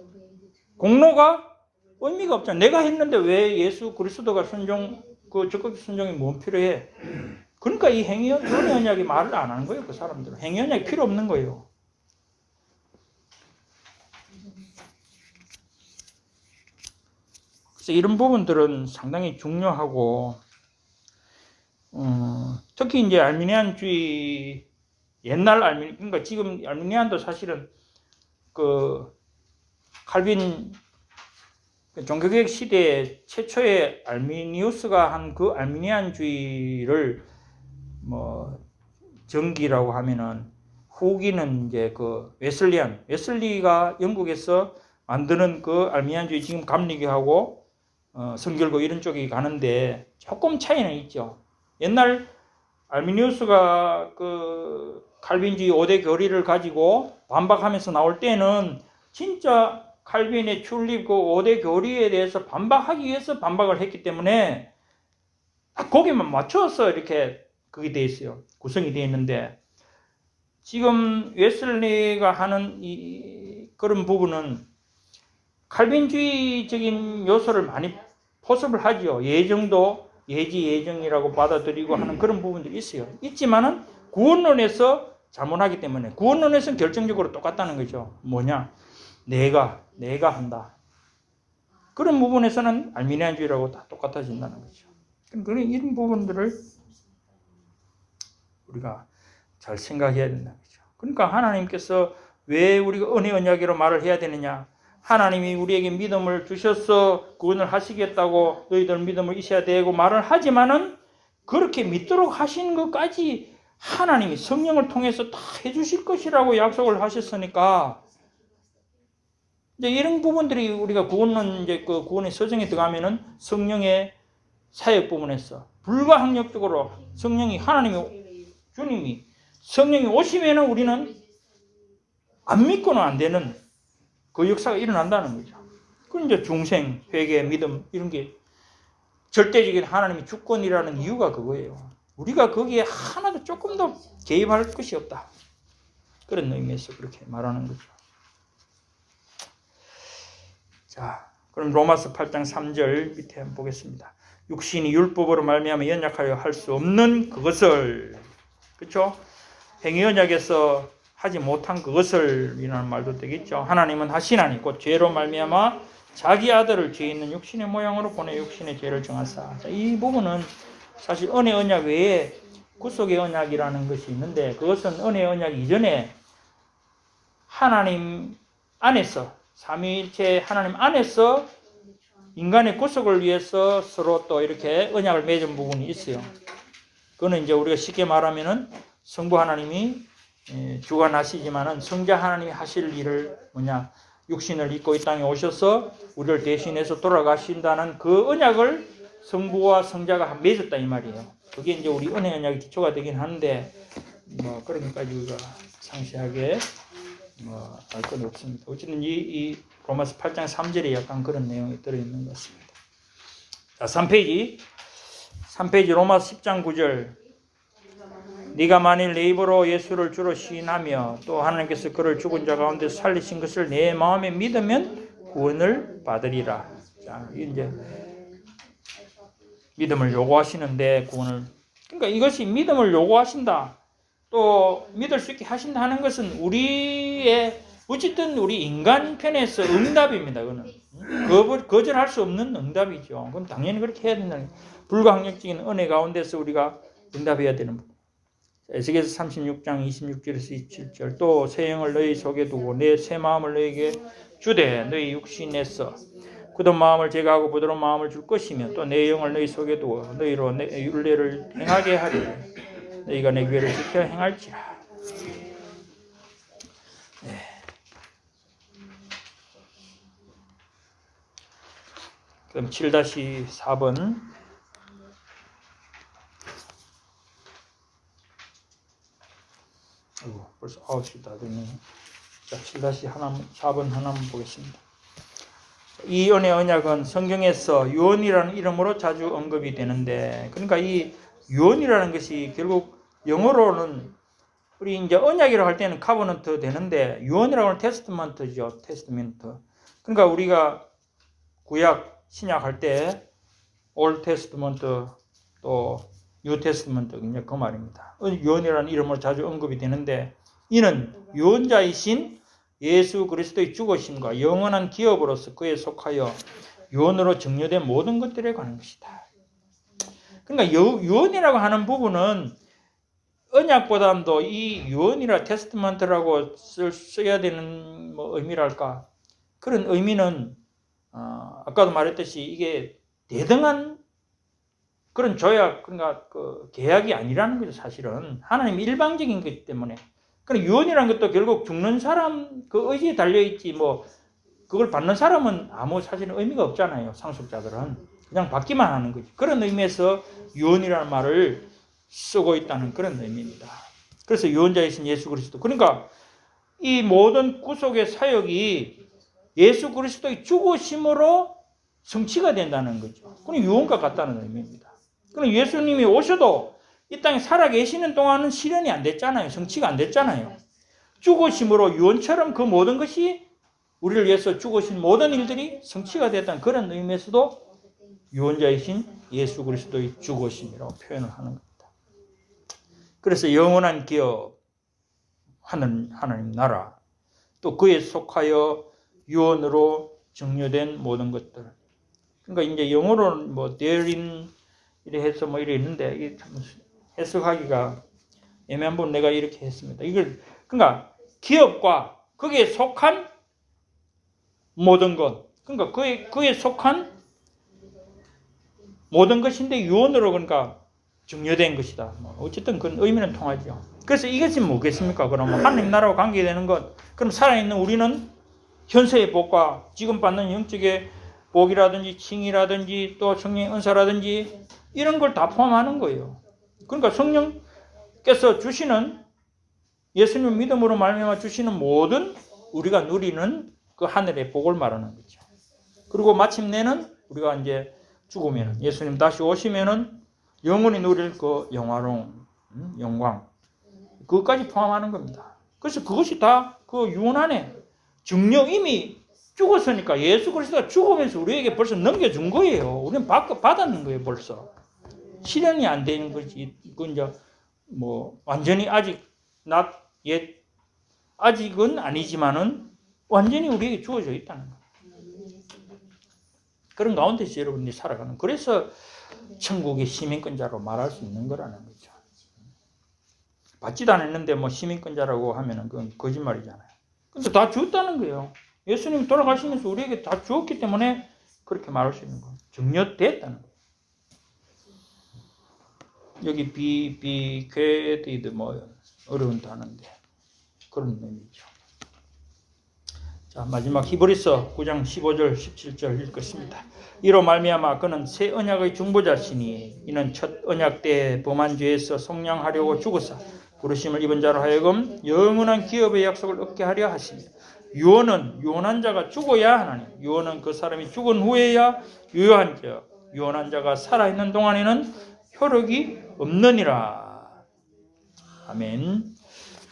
공로가 의미가 없잖아. 내가 했는데 왜 예수 그리스도가 그 적극적 순종이 뭐 필요해? 그러니까 이 행위 언약이 말을 안 하는 거예요. 그 사람들은 행위 언약이 필요 없는 거예요. 그래서 이런 부분들은 상당히 중요하고, 특히 이제 알미니안주의, 그러니까 지금 알미니안도 사실은 그 칼빈 종교개혁 시대에 최초의 알미니우스가 한 그 알미니안주의를 정기라고 하면은, 후기는 이제 그 웨슬리가 영국에서 만드는 그 알미니안주의, 지금 감리교하고 성결교 이런 쪽이 가는데 조금 차이는 있죠. 옛날 알미니우스가 그 칼빈주의 5대 교리를 가지고 반박하면서 나올 때는 진짜 칼빈의 출립 그 5대 교리에 대해서 반박하기 위해서 반박을 했기 때문에 거기만 맞춰서 이렇게 그게 돼 있어요. 구성이 되어 있는데, 지금 웨슬리가 하는 그런 부분은 칼빈주의적인 요소를 많이 포섭을 하죠. 예정이라고 받아들이고 하는 그런 부분들이 있어요. 있지만은 구원론에서 자문하기 때문에, 구원론에서는 결정적으로 똑같다는 거죠. 뭐냐? 내가 한다. 그런 부분에서는 알미니안주의라고 다 똑같아진다는 거죠. 그런 이런 부분들을 우리가 잘 생각해야 된다는 거죠. 그러니까 하나님께서 왜 우리가 은혜 언약으로 말을 해야 되느냐? 하나님이 우리에게 믿음을 주셔서 구원을 하시겠다고 너희들 믿음을 있어야 되고 말을 하지만은, 그렇게 믿도록 하시는 것까지 하나님이 성령을 통해서 다 해주실 것이라고 약속을 하셨으니까, 이제 이런 부분들이 우리가 구원론, 이제 그 구원의 서정에 들어가면은 성령의 사역 부분에서 불가항력적으로 주님이 성령이 오시면은 우리는 안 믿고는 안 되는 그 역사가 일어난다는 거죠. 그럼 이제 중생, 회개, 믿음 이런 게 절대적인 하나님의 주권이라는 이유가 그거예요. 우리가 거기에 하나도 조금 더 개입할 것이 없다. 그런 의미에서 그렇게 말하는 거죠. 자, 그럼 로마서 8장 3절 밑에 한번 보겠습니다. 육신이 율법으로 말미암아 연약하여 할 수 없는 그것을, 그렇죠? 행위 언약에서 하지 못한 그것을 이라는 말도 되겠죠. 하나님은 하시나니 곧 죄로 말미암아 자기 아들을 죄 있는 육신의 모양으로 보내 육신의 죄를 정하사. 자, 이 부분은 사실 은혜 언약 외에 구속의 언약이라는 것이 있는데, 그것은 은혜 언약 이전에 하나님 안에서, 삼위일체 하나님 안에서 인간의 구속을 위해서 서로 또 이렇게 언약을 맺은 부분이 있어요. 그거는 이제 우리가 쉽게 말하면은 성부 하나님이 주관하시지만은 성자 하나님이 하실 일을 육신을 입고 이 땅에 오셔서 우리를 대신해서 돌아가신다는 그 언약을 성부와 성자가 맺었다 이 말이에요. 그게 이제 우리 은혜 언약의 기초가 되긴 하는데 그런 것까지 우리가 상세하게 알 건 없습니다. 어쨌든 이 로마서 8장 3절에 약간 그런 내용이 들어있는 것 같습니다. 자, 3페이지 로마서 10장 9절. 네가 만일 내 입으로 예수를 주로 시인하며 또 하나님께서 그를 죽은 자 가운데서 살리신 것을 내 마음에 믿으면 구원을 받으리라. 자, 이제 믿음을 요구하시는데 구원을, 그러니까 이것이 믿음을 요구하신다, 또 믿을 수 있게 하신다 하는 것은 우리의 어쨌든 우리 인간 편에서 응답입니다. 그거는 거절할 수 없는 응답이죠. 그럼 당연히 그렇게 해야 된다는 거예요. 불가항력적인 은혜 가운데서 우리가 응답해야 되는 부분. 에스겔서 36장 26절에서 27절. 또 새 영을 너희 속에 두고 내 새 마음을 너희에게 주되 너희 육신에서 굳은 마음을 제거하고 부드러운 마음을 줄 것이며 또 내 영을 너희 속에 두고 너희로 내 율례를 행하게 하리니 너희가 내 규례를 지켜 행할지라. 네. 그럼 7-4번. 벌써 9시 다 됐네요. 자, 7-4번 하나만 보겠습니다. 이 은혜 언약은 성경에서 유언이라는 이름으로 자주 언급이 되는데, 그러니까 이 유언이라는 것이 결국 영어로는 우리 이제 언약이라고 할 때는 카버넌트 되는데, 유언이라고 하면 테스트먼트죠. 테스트먼트. 그러니까 우리가 구약, 신약 할 때 올 테스트먼트 또 뉴 테스트먼트 이제 그 말입니다. 유언이라는 이름으로 자주 언급이 되는데, 이는 유언자이신 예수 그리스도의 죽으심과 영원한 기업으로서 그에 속하여 유언으로 정료된 모든 것들에 관한 것이다. 그러니까 유언이라고 하는 부분은 언약보다도 이 유언이라 테스트먼트라고 써야 되는 의미랄까, 그런 의미는 아까도 말했듯이 이게 대등한 그런 조약, 그러니까 그 계약이 아니라는 거죠. 사실은 하나님 일방적인 거기 때문에. 그러니까 유언이라는 것도 결국 죽는 사람 그 의지에 달려 있지, 그걸 받는 사람은 아무 사실은 의미가 없잖아요. 상속자들은 그냥 받기만 하는 거지. 그런 의미에서 유언이라는 말을 쓰고 있다는 그런 의미입니다. 그래서 유언자이신 예수 그리스도. 그러니까 이 모든 구속의 사역이 예수 그리스도의 죽으심으로 성취가 된다는 거죠. 그럼 유언과 같다는 의미입니다. 그럼 예수님이 오셔도 이 땅에 살아 계시는 동안은 실현이 안 됐잖아요. 성취가 안 됐잖아요. 죽으심으로 유언처럼 그 모든 것이 우리를 위해서 죽으신 모든 일들이 성취가 됐다는 그런 의미에서도 유언자이신 예수 그리스도의 죽으심이라고 표현을 하는 겁니다. 그래서 영원한 기업, 하나님 나라, 또 그에 속하여 유언으로 정료된 모든 것들. 그러니까 이제 영어로는 therein 이래 해서 이래 있는데, 이게 참 해석하기가 애매한 부분 내가 이렇게 했습니다. 그러니까 기업과 거기에 속한 모든 것, 그러니까 그에 속한 모든 것인데 유언으로 그러니까 정료된 것이다. 어쨌든 그 의미는 통하죠. 그래서 이것이 뭐겠습니까? 그러면 하나님 나라와 관계되는 것. 그럼 살아있는 우리는 현세의 복과 지금 받는 영적의 복이라든지 칭이라든지 또 성령의 은사라든지 이런 걸 다 포함하는 거예요. 그러니까 성령께서 주시는 예수님 믿음으로 말미암아 주시는 모든 우리가 누리는 그 하늘의 복을 말하는 거죠. 그리고 마침내는 우리가 이제 죽으면 예수님 다시 오시면은 영원히 누릴 그 영화로운 영광, 그것까지 포함하는 겁니다. 그래서 그것이 다 그 유언 안에 증명, 이미 죽었으니까 예수 그리스도가 죽으면서 우리에게 벌써 넘겨준 거예요. 우리는 받았는 거예요, 벌써. 실현이 안 되는 거지. 그 이제 뭐 완전히 아직 아직은 아니지만은 완전히 우리에게 주어져 있다는 거예요. 그런 가운데서 여러분들이 살아가는. 그래서 천국의 시민권자로 말할 수 있는 거라는 거죠. 받지도 않았는데 뭐 시민권자라고 하면은 그건 거짓말이잖아요. 근데 다 주었다는 거예요. 예수님 돌아가시면서 우리에게 다 주었기 때문에 그렇게 말할 수 있는 거예요. 증여됐다는 거예요. 여기 비케디드 뭐 어려운 단어인데 그런 의미죠. 자, 마지막 히브리서 9장 15절 17절 읽겠습니다. 이로 말미암아 그는 새 언약의 중보자시니 이는 첫 언약 때 범한 죄에서 속량하려고 죽으사 부르심을 입은 자로 하여금 영원한 기업의 약속을 얻게 하려 하시며 유언은 유언한 자가 죽어야 하나니 유언은 그 사람이 죽은 후에야 유효한즉 유언한 자가 살아있는 동안에는 효력이 없느니라. 아멘.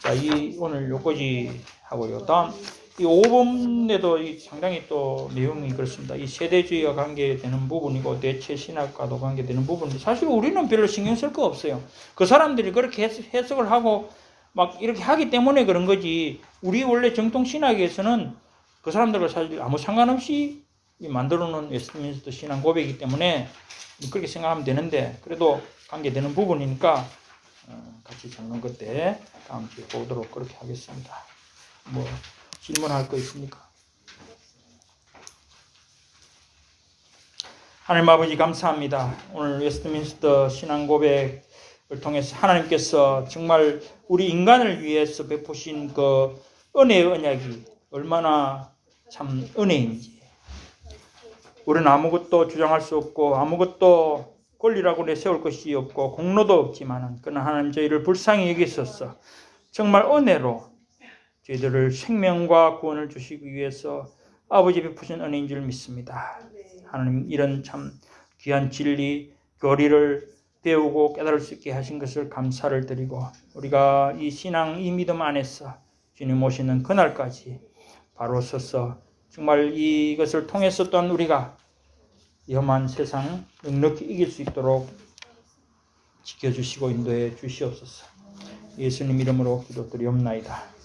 자, 오늘 여기까지 하고요. 다음 이 5번에도 상당히 또 내용이 그렇습니다. 이 세대주의와 관계되는 부분이고 대체 신학과도 관계되는 부분인데 사실 우리는 별로 신경 쓸 거 없어요. 그 사람들이 그렇게 해석을 하고 막 이렇게 하기 때문에 그런 거지. 우리 원래 정통 신학에서는 그 사람들과 사실 아무 상관없이 만들어 놓은 웨스트민스터 신앙 고백이기 때문에 그렇게 생각하면 되는데 그래도 관계되는 부분이니까 같이 잠깐 그때 다음 주에 보도록 그렇게 하겠습니다. 뭐 질문할 거 있습니까? 하나님 아버지 감사합니다. 오늘 웨스트민스터 신앙 고백을 통해서 하나님께서 정말 우리 인간을 위해서 베푸신 그 은혜의 언약이 얼마나 참 은혜인지 우리는 아무것도 주장할 수 없고 아무것도 권리라고 내세울 것이 없고 공로도 없지만 그러나 하나님 저희를 불쌍히 여기셔서 정말 은혜로 저희들을 생명과 구원을 주시기 위해서 아버지 베푸신 은혜인 줄 믿습니다. 하나님 이런 참 귀한 진리, 교리를 배우고 깨달을 수 있게 하신 것을 감사를 드리고 우리가 이 신앙, 이 믿음 안에서 주님 오시는 그날까지 바로 서서 정말 이것을 통해서 또한 우리가 험한 세상 넉넉히 이길 수 있도록 지켜주시고 인도해 주시옵소서. 예수님 이름으로 기도드리옵나이다.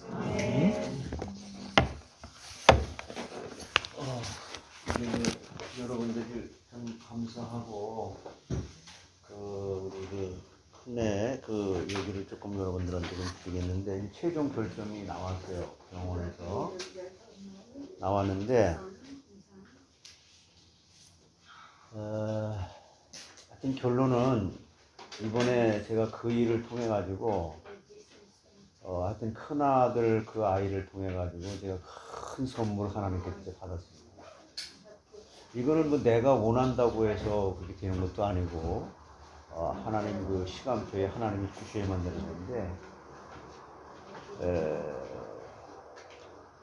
여러분들이 참 감사하고 우리 큰애 얘기를 조금 여러분들한테 좀 드리겠는데 최종 결정이 나왔어요. 병원에서 나왔는데 하여튼 결론은 이번에 제가 그 일을 통해 가지고 하여튼 큰아들 그 아이를 통해 가지고 제가 큰 선물 하나님께 받았습니다. 이거는 뭐 내가 원한다고 해서 그렇게 되는 것도 아니고 하나님 그 시간표에 하나님이 주셔야만 되는 건데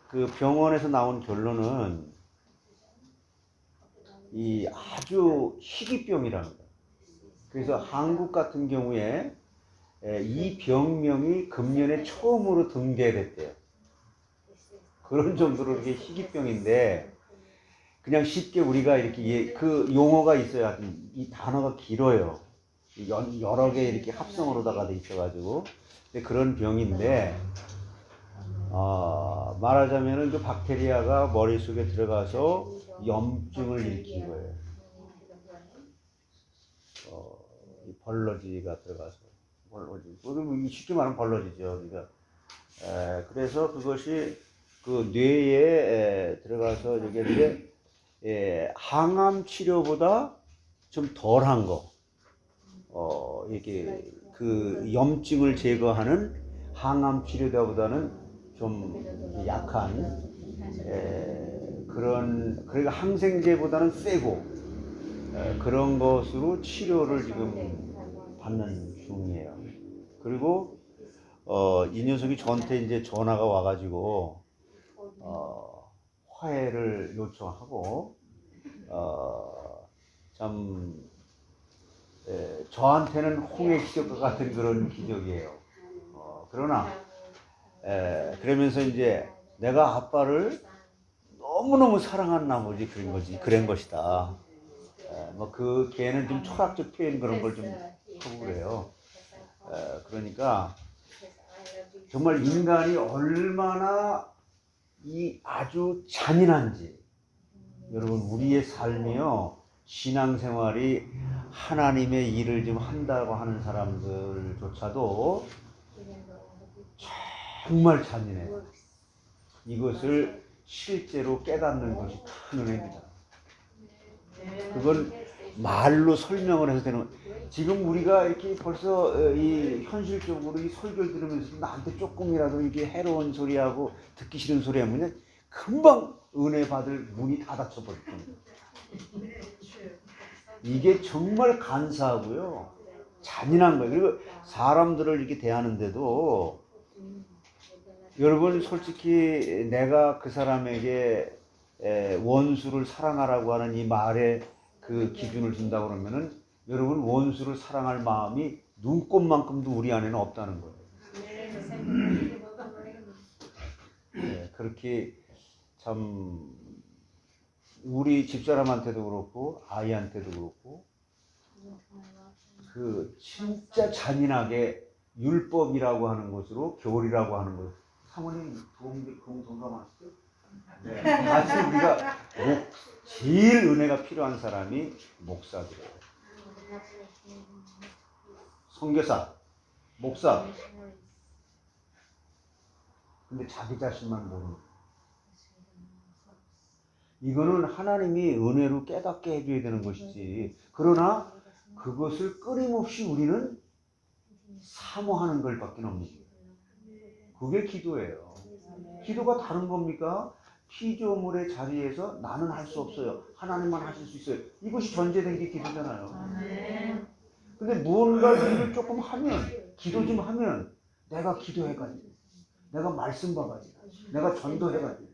그 병원에서 나온 결론은 이 아주 희귀병이라는 거예요. 그래서 한국 같은 경우에 이 병명이 금년에 처음으로 등재됐대요. 그런 정도로 이렇게 희귀병인데 그냥 쉽게 우리가 이렇게 그 용어가 있어요. 이 단어가 길어요. 여러 개 이렇게 합성으로다가 돼 있어가지고 근데 그런 병인데 말하자면은 그 박테리아가 머릿속에 들어가서 염증을 일으킨 거예요. 이 벌러지가 들어가서 쉽게 말하면 벌러지죠. 그러니까 그래서 그것이 그 뇌에 들어가서 이게 항암 치료보다 좀 덜한 거, 이렇게 그 염증을 제거하는 항암 치료보다는 좀 약한 그러니까 항생제보다는 세고 그런 것으로 치료를 지금 받는 중이에요. 그리고 이 녀석이 저한테 이제 전화가 와가지고 화해를 요청하고 참 저한테는 홍해 기적과 같은 그런 기적이에요. 그러나 그러면서 이제 내가 아빠를 너무너무 사랑한 나머지 그런 것이다. 뭐 그 걔는 좀 철학적 표현 그런 걸 좀 하고 그래요. 그러니까 정말 인간이 얼마나 이 아주 잔인한지 여러분 우리의 삶이요 신앙생활이 하나님의 일을 좀 한다고 하는 사람들조차도 정말 잔인해요. 이것을 실제로 깨닫는 것이 큰 은혜입니다. 그건 말로 설명을 해서 되는 지금 우리가 이렇게 벌써 이 현실적으로 이 설교를 들으면서 나한테 조금이라도 이게 해로운 소리하고 듣기 싫은 소리 하면 금방 은혜 받을 문이 다 닫혀버릴 겁니다. 이게 정말 간사하고요 잔인한 거예요. 그리고 사람들을 이렇게 대하는데도 여러분 솔직히 내가 그 사람에게 원수를 사랑하라고 하는 이 말에 그 기준을 준다고 그러면은 여러분 원수를 사랑할 마음이 눈꼽만큼도 우리 안에는 없다는 거예요. 그렇게 참 우리 집사람한테도 그렇고 아이한테도 그렇고 그 진짜 잔인하게 율법이라고 하는 것으로 교리라고 하는 것 사모님 동감하시죠? 네. 같이 우리가 제일 은혜가 필요한 사람이 목사들이에요. 선교사, 목사. 근데 자기 자신만 모르는 거예요. 이거는 하나님이 은혜로 깨닫게 해줘야 되는 것이지. 그러나 그것을 끊임없이 우리는 사모하는 걸 밖에 없는 거예요. 그게 기도예요. 기도가 다른 겁니까? 피조물의 자리에서 나는 할 수 없어요. 하나님만 하실 수 있어요. 이것이 전제된 게 기도잖아요. 근데 무언가 일을 조금 하면, 기도 좀 하면, 내가 기도해가지고, 내가 말씀 봐가지고, 내가 전도해가지고.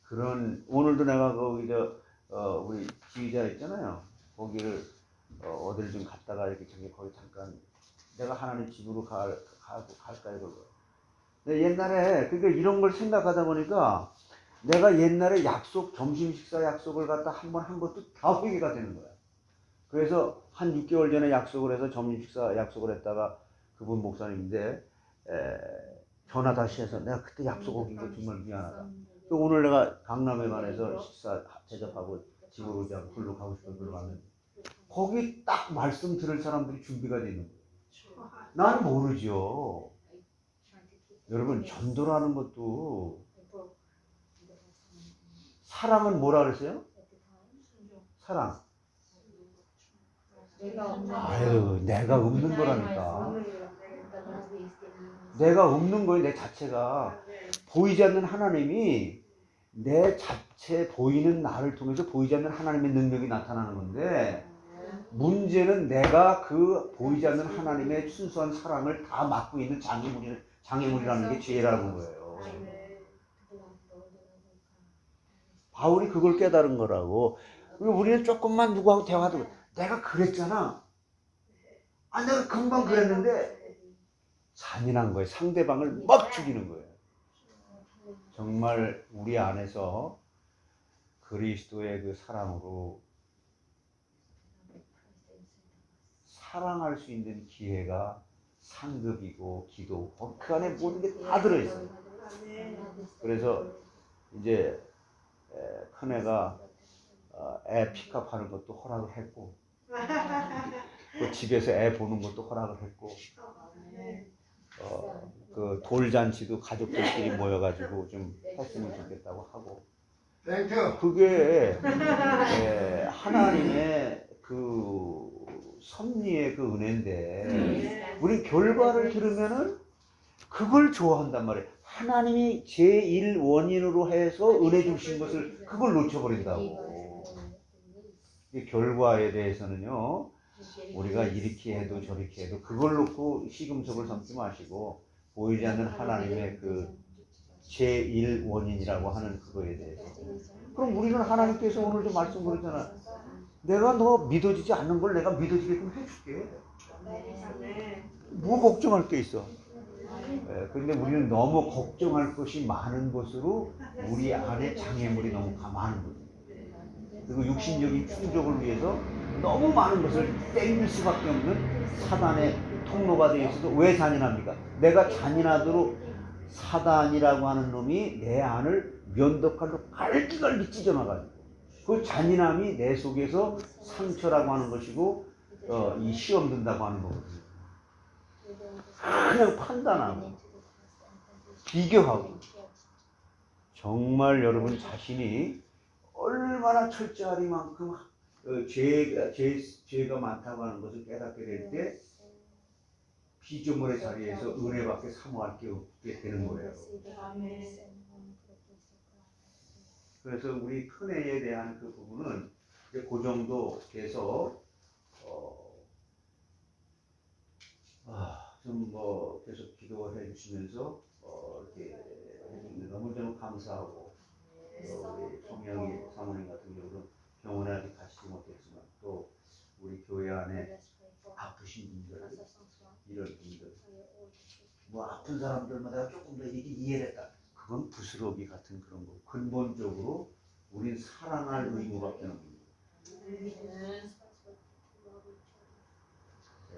그런, 오늘도 내가 거기 우리 지휘자 있잖아요. 거기를, 어딜 좀 갔다가 이렇게 거기 잠깐, 내가 하나님 집으로 갈까 이러고. 옛날에 그러니까 이런 걸 생각하다 보니까 내가 옛날에 점심 식사 약속을 갖다 한 번 한 것도 다 회개가 되는 거야. 그래서 한 6개월 전에 약속을 해서 점심 식사 약속을 했다가 그분 목사님인데 전화 다시 해서 내가 그때 약속 어긴 거 정말 미안하다. 또 오늘 내가 강남에 관해서 식사 대접하고 집으로 그냥 굴러 가고 싶은 걸 가면 거기 딱 말씀 들을 사람들이 준비가 되어 있는 거예요. 난 모르죠. 여러분 전도라는 것도 사랑은 뭐라 그랬어요? 사랑. 아유 내가 없는 거라니까. 내가 없는 거예요. 내 자체가. 보이지 않는 하나님이 내 자체 보이는 나를 통해서 보이지 않는 하나님의 능력이 나타나는 건데 문제는 내가 그 보이지 않는 하나님의 순수한 사랑을 다 맡고 있는 장애물이라는 게 죄라는 거예요. 바울이 그걸 깨달은 거라고. 그리고 우리는 조금만 누구하고 대화도 내가 그랬잖아. 내가 금방 그랬는데 잔인한 거예요. 상대방을 막 죽이는 거예요. 정말 우리 안에서 그리스도의 그 사랑으로 사랑할 수 있는 기회가 상급이고 기도, 그 안에 모든 게 다 들어있어요. 그래서 이제 큰애가 애 픽업하는 것도 허락을 했고 또 집에서 애 보는 것도 허락을 했고 그 돌잔치도 가족들끼리 모여가지고 좀 했으면 좋겠다고 하고 그게 하나님의 그 섭리의 그 은혜인데 우리 결과를 들으면은 그걸 좋아한단 말이에요. 하나님이 제1 원인으로 해서 은혜 주신 것을 그걸 놓쳐버린다고. 이 결과에 대해서는요 우리가 이렇게 해도 저렇게 해도 그걸 놓고 시금석을 삼지 마시고 보이지 않는 하나님의 그 제1 원인이라고 하는 그거에 대해서. 그럼 우리는 하나님께서 오늘 좀 말씀 그러잖아. 내가 너 믿어지지 않는 걸 내가 믿어지게끔 해줄게. 뭐 걱정할 게 있어. 그런데 우리는 너무 걱정할 것이 많은 것으로 우리 안에 장애물이 너무 많은 거죠. 그리고 육신적인 충족을 위해서 너무 많은 것을 땡길 수밖에 없는 사단의 통로가 되어 있어도 왜 잔인합니까? 내가 잔인하도록 사단이라고 하는 놈이 내 안을 면도칼로 갈기갈기 찢어나가지고 그 잔인함이 내 속에서 상처라고 하는 것이고 이 시험 든다고 하는 거거든요. 그냥 판단하고 비교하고 정말 여러분 자신이 얼마나 철저하리만큼 죄가 많다고 하는 것을 깨닫게 될 때 피조물의 자리에서 은혜밖에 사모할 게 없게 되는 거예요. 그래서 우리 큰애에 대한 그 부분은 그 정도 돼서 좀 뭐 계속 기도해 주시면서 이렇게 해주는데 너무 좀 감사하고 우리 송영희 사모님 같은 경우는 병원에 아직 가시지 못했지만 또 우리 교회 안에 아프신 분들 이런 분들 뭐 아픈 사람들마다 조금 더 이게 이해를 했다. 그건 부스러기 같은 그런 거. 근본적으로 우린 사랑할 의무밖에 없는 거예요.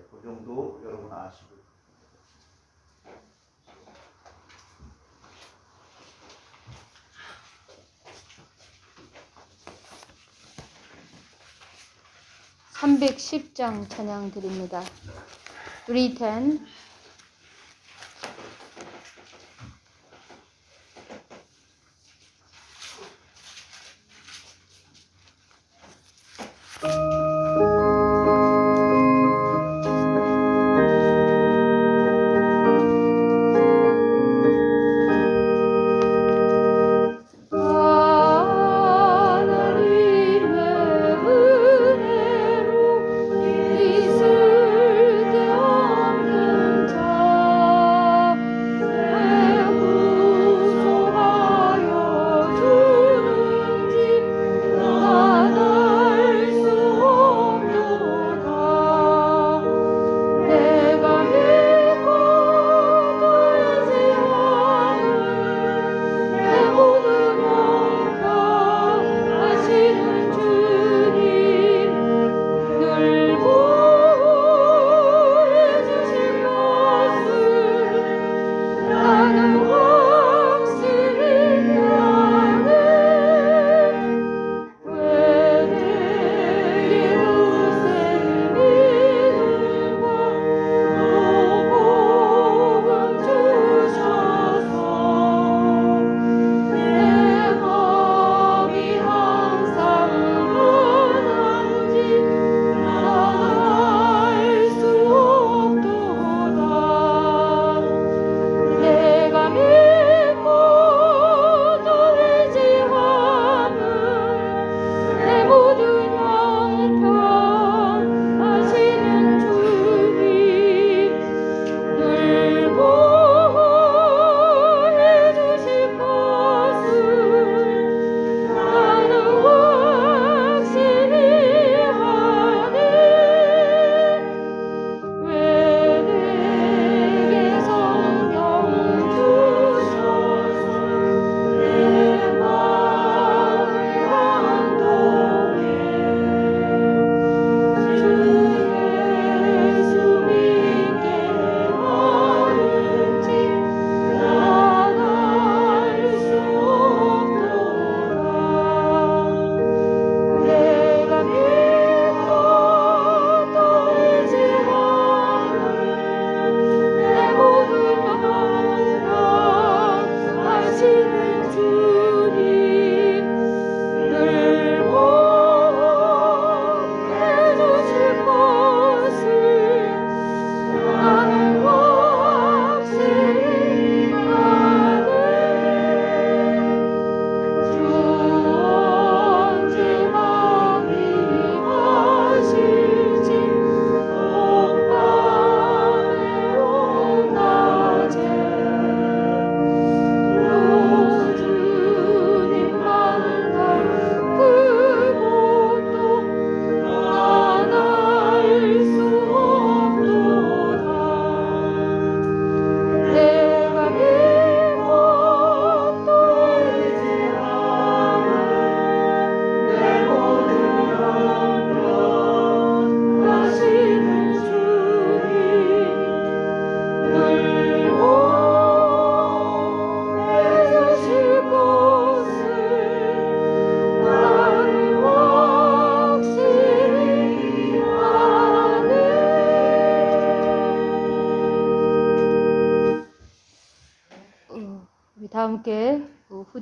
그 정도 여러분 아시고. (310장) 찬양 드립니다. 310. 하나님의 은혜로 있을 데 없는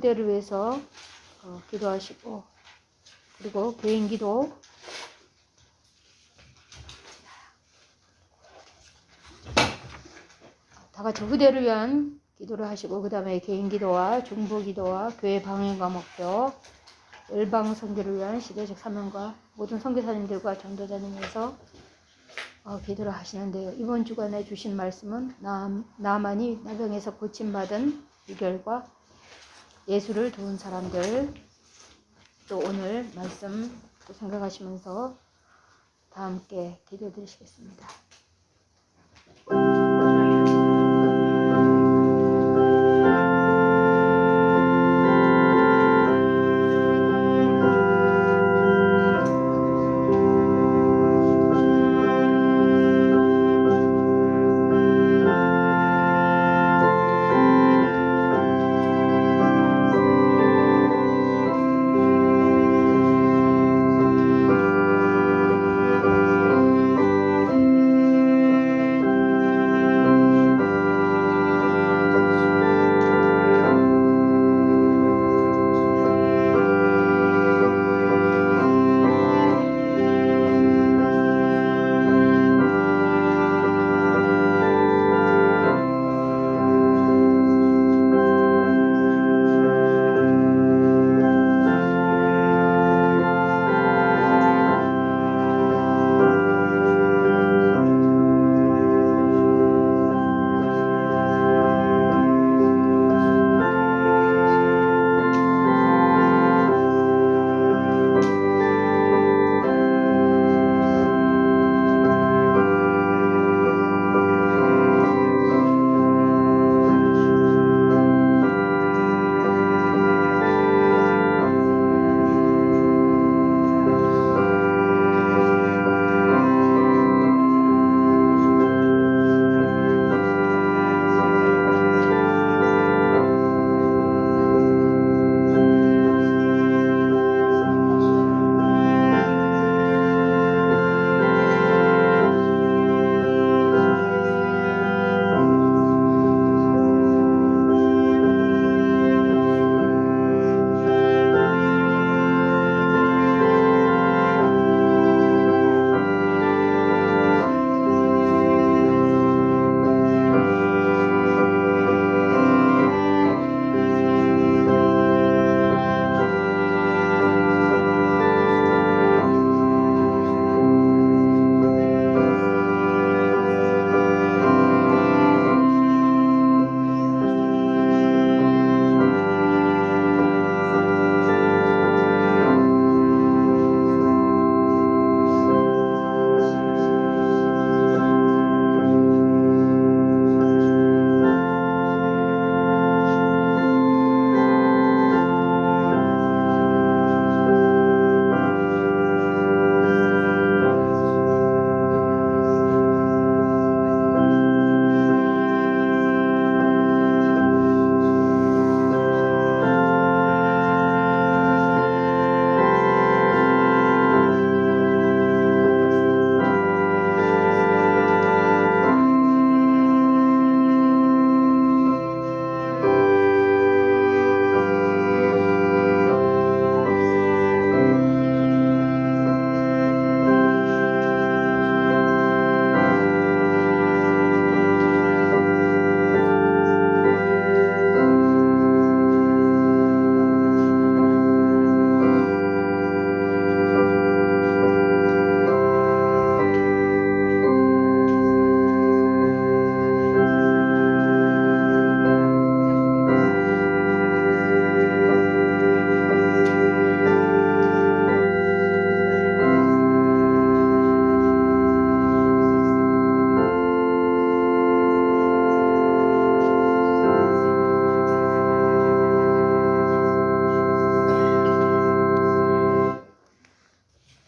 후대를 위해서 기도하시고, 그리고 개인기도 다 같이 후대를 위한 기도를 하시고, 그 다음에 개인기도와 중보기도와 교회 방언과 목표, 열방 선교를 위한 시대적 사명과 모든 선교사님들과 전도자님 위해서 기도를 하시는데요. 이번 주간에 주신 말씀은 나만이 나병에서 고침받은 비결과 예수를 도운 사람들, 또 오늘 말씀 또 생각하시면서 다 함께 기도해 드리시겠습니다.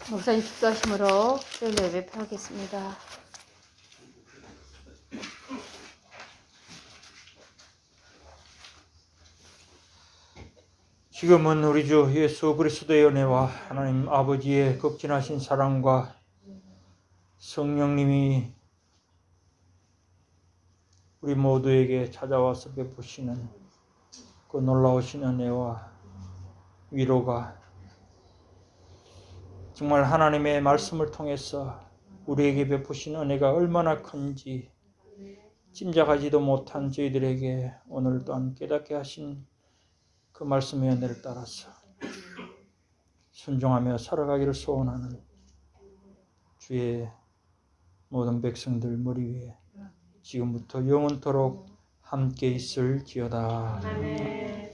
목사님 축도하심으로 수요일 예배 펴겠습니다. 지금은 우리 주 예수 그리스도의 은혜와 하나님 아버지의 극진하신 사랑과 성령님이 우리 모두에게 찾아와서 베푸시는 그 그 놀라우신 은혜와 위로가 정말 하나님의 말씀을 통해서 우리에게 베푸신 은혜가 얼마나 큰지 짐작하지도 못한 저희들에게 오늘 또한 깨닫게 하신 그 말씀의 은혜를 따라서 순종하며 살아가기를 소원하는 주의 모든 백성들 머리 위에 지금부터 영원토록 함께 있을지어다. 아멘.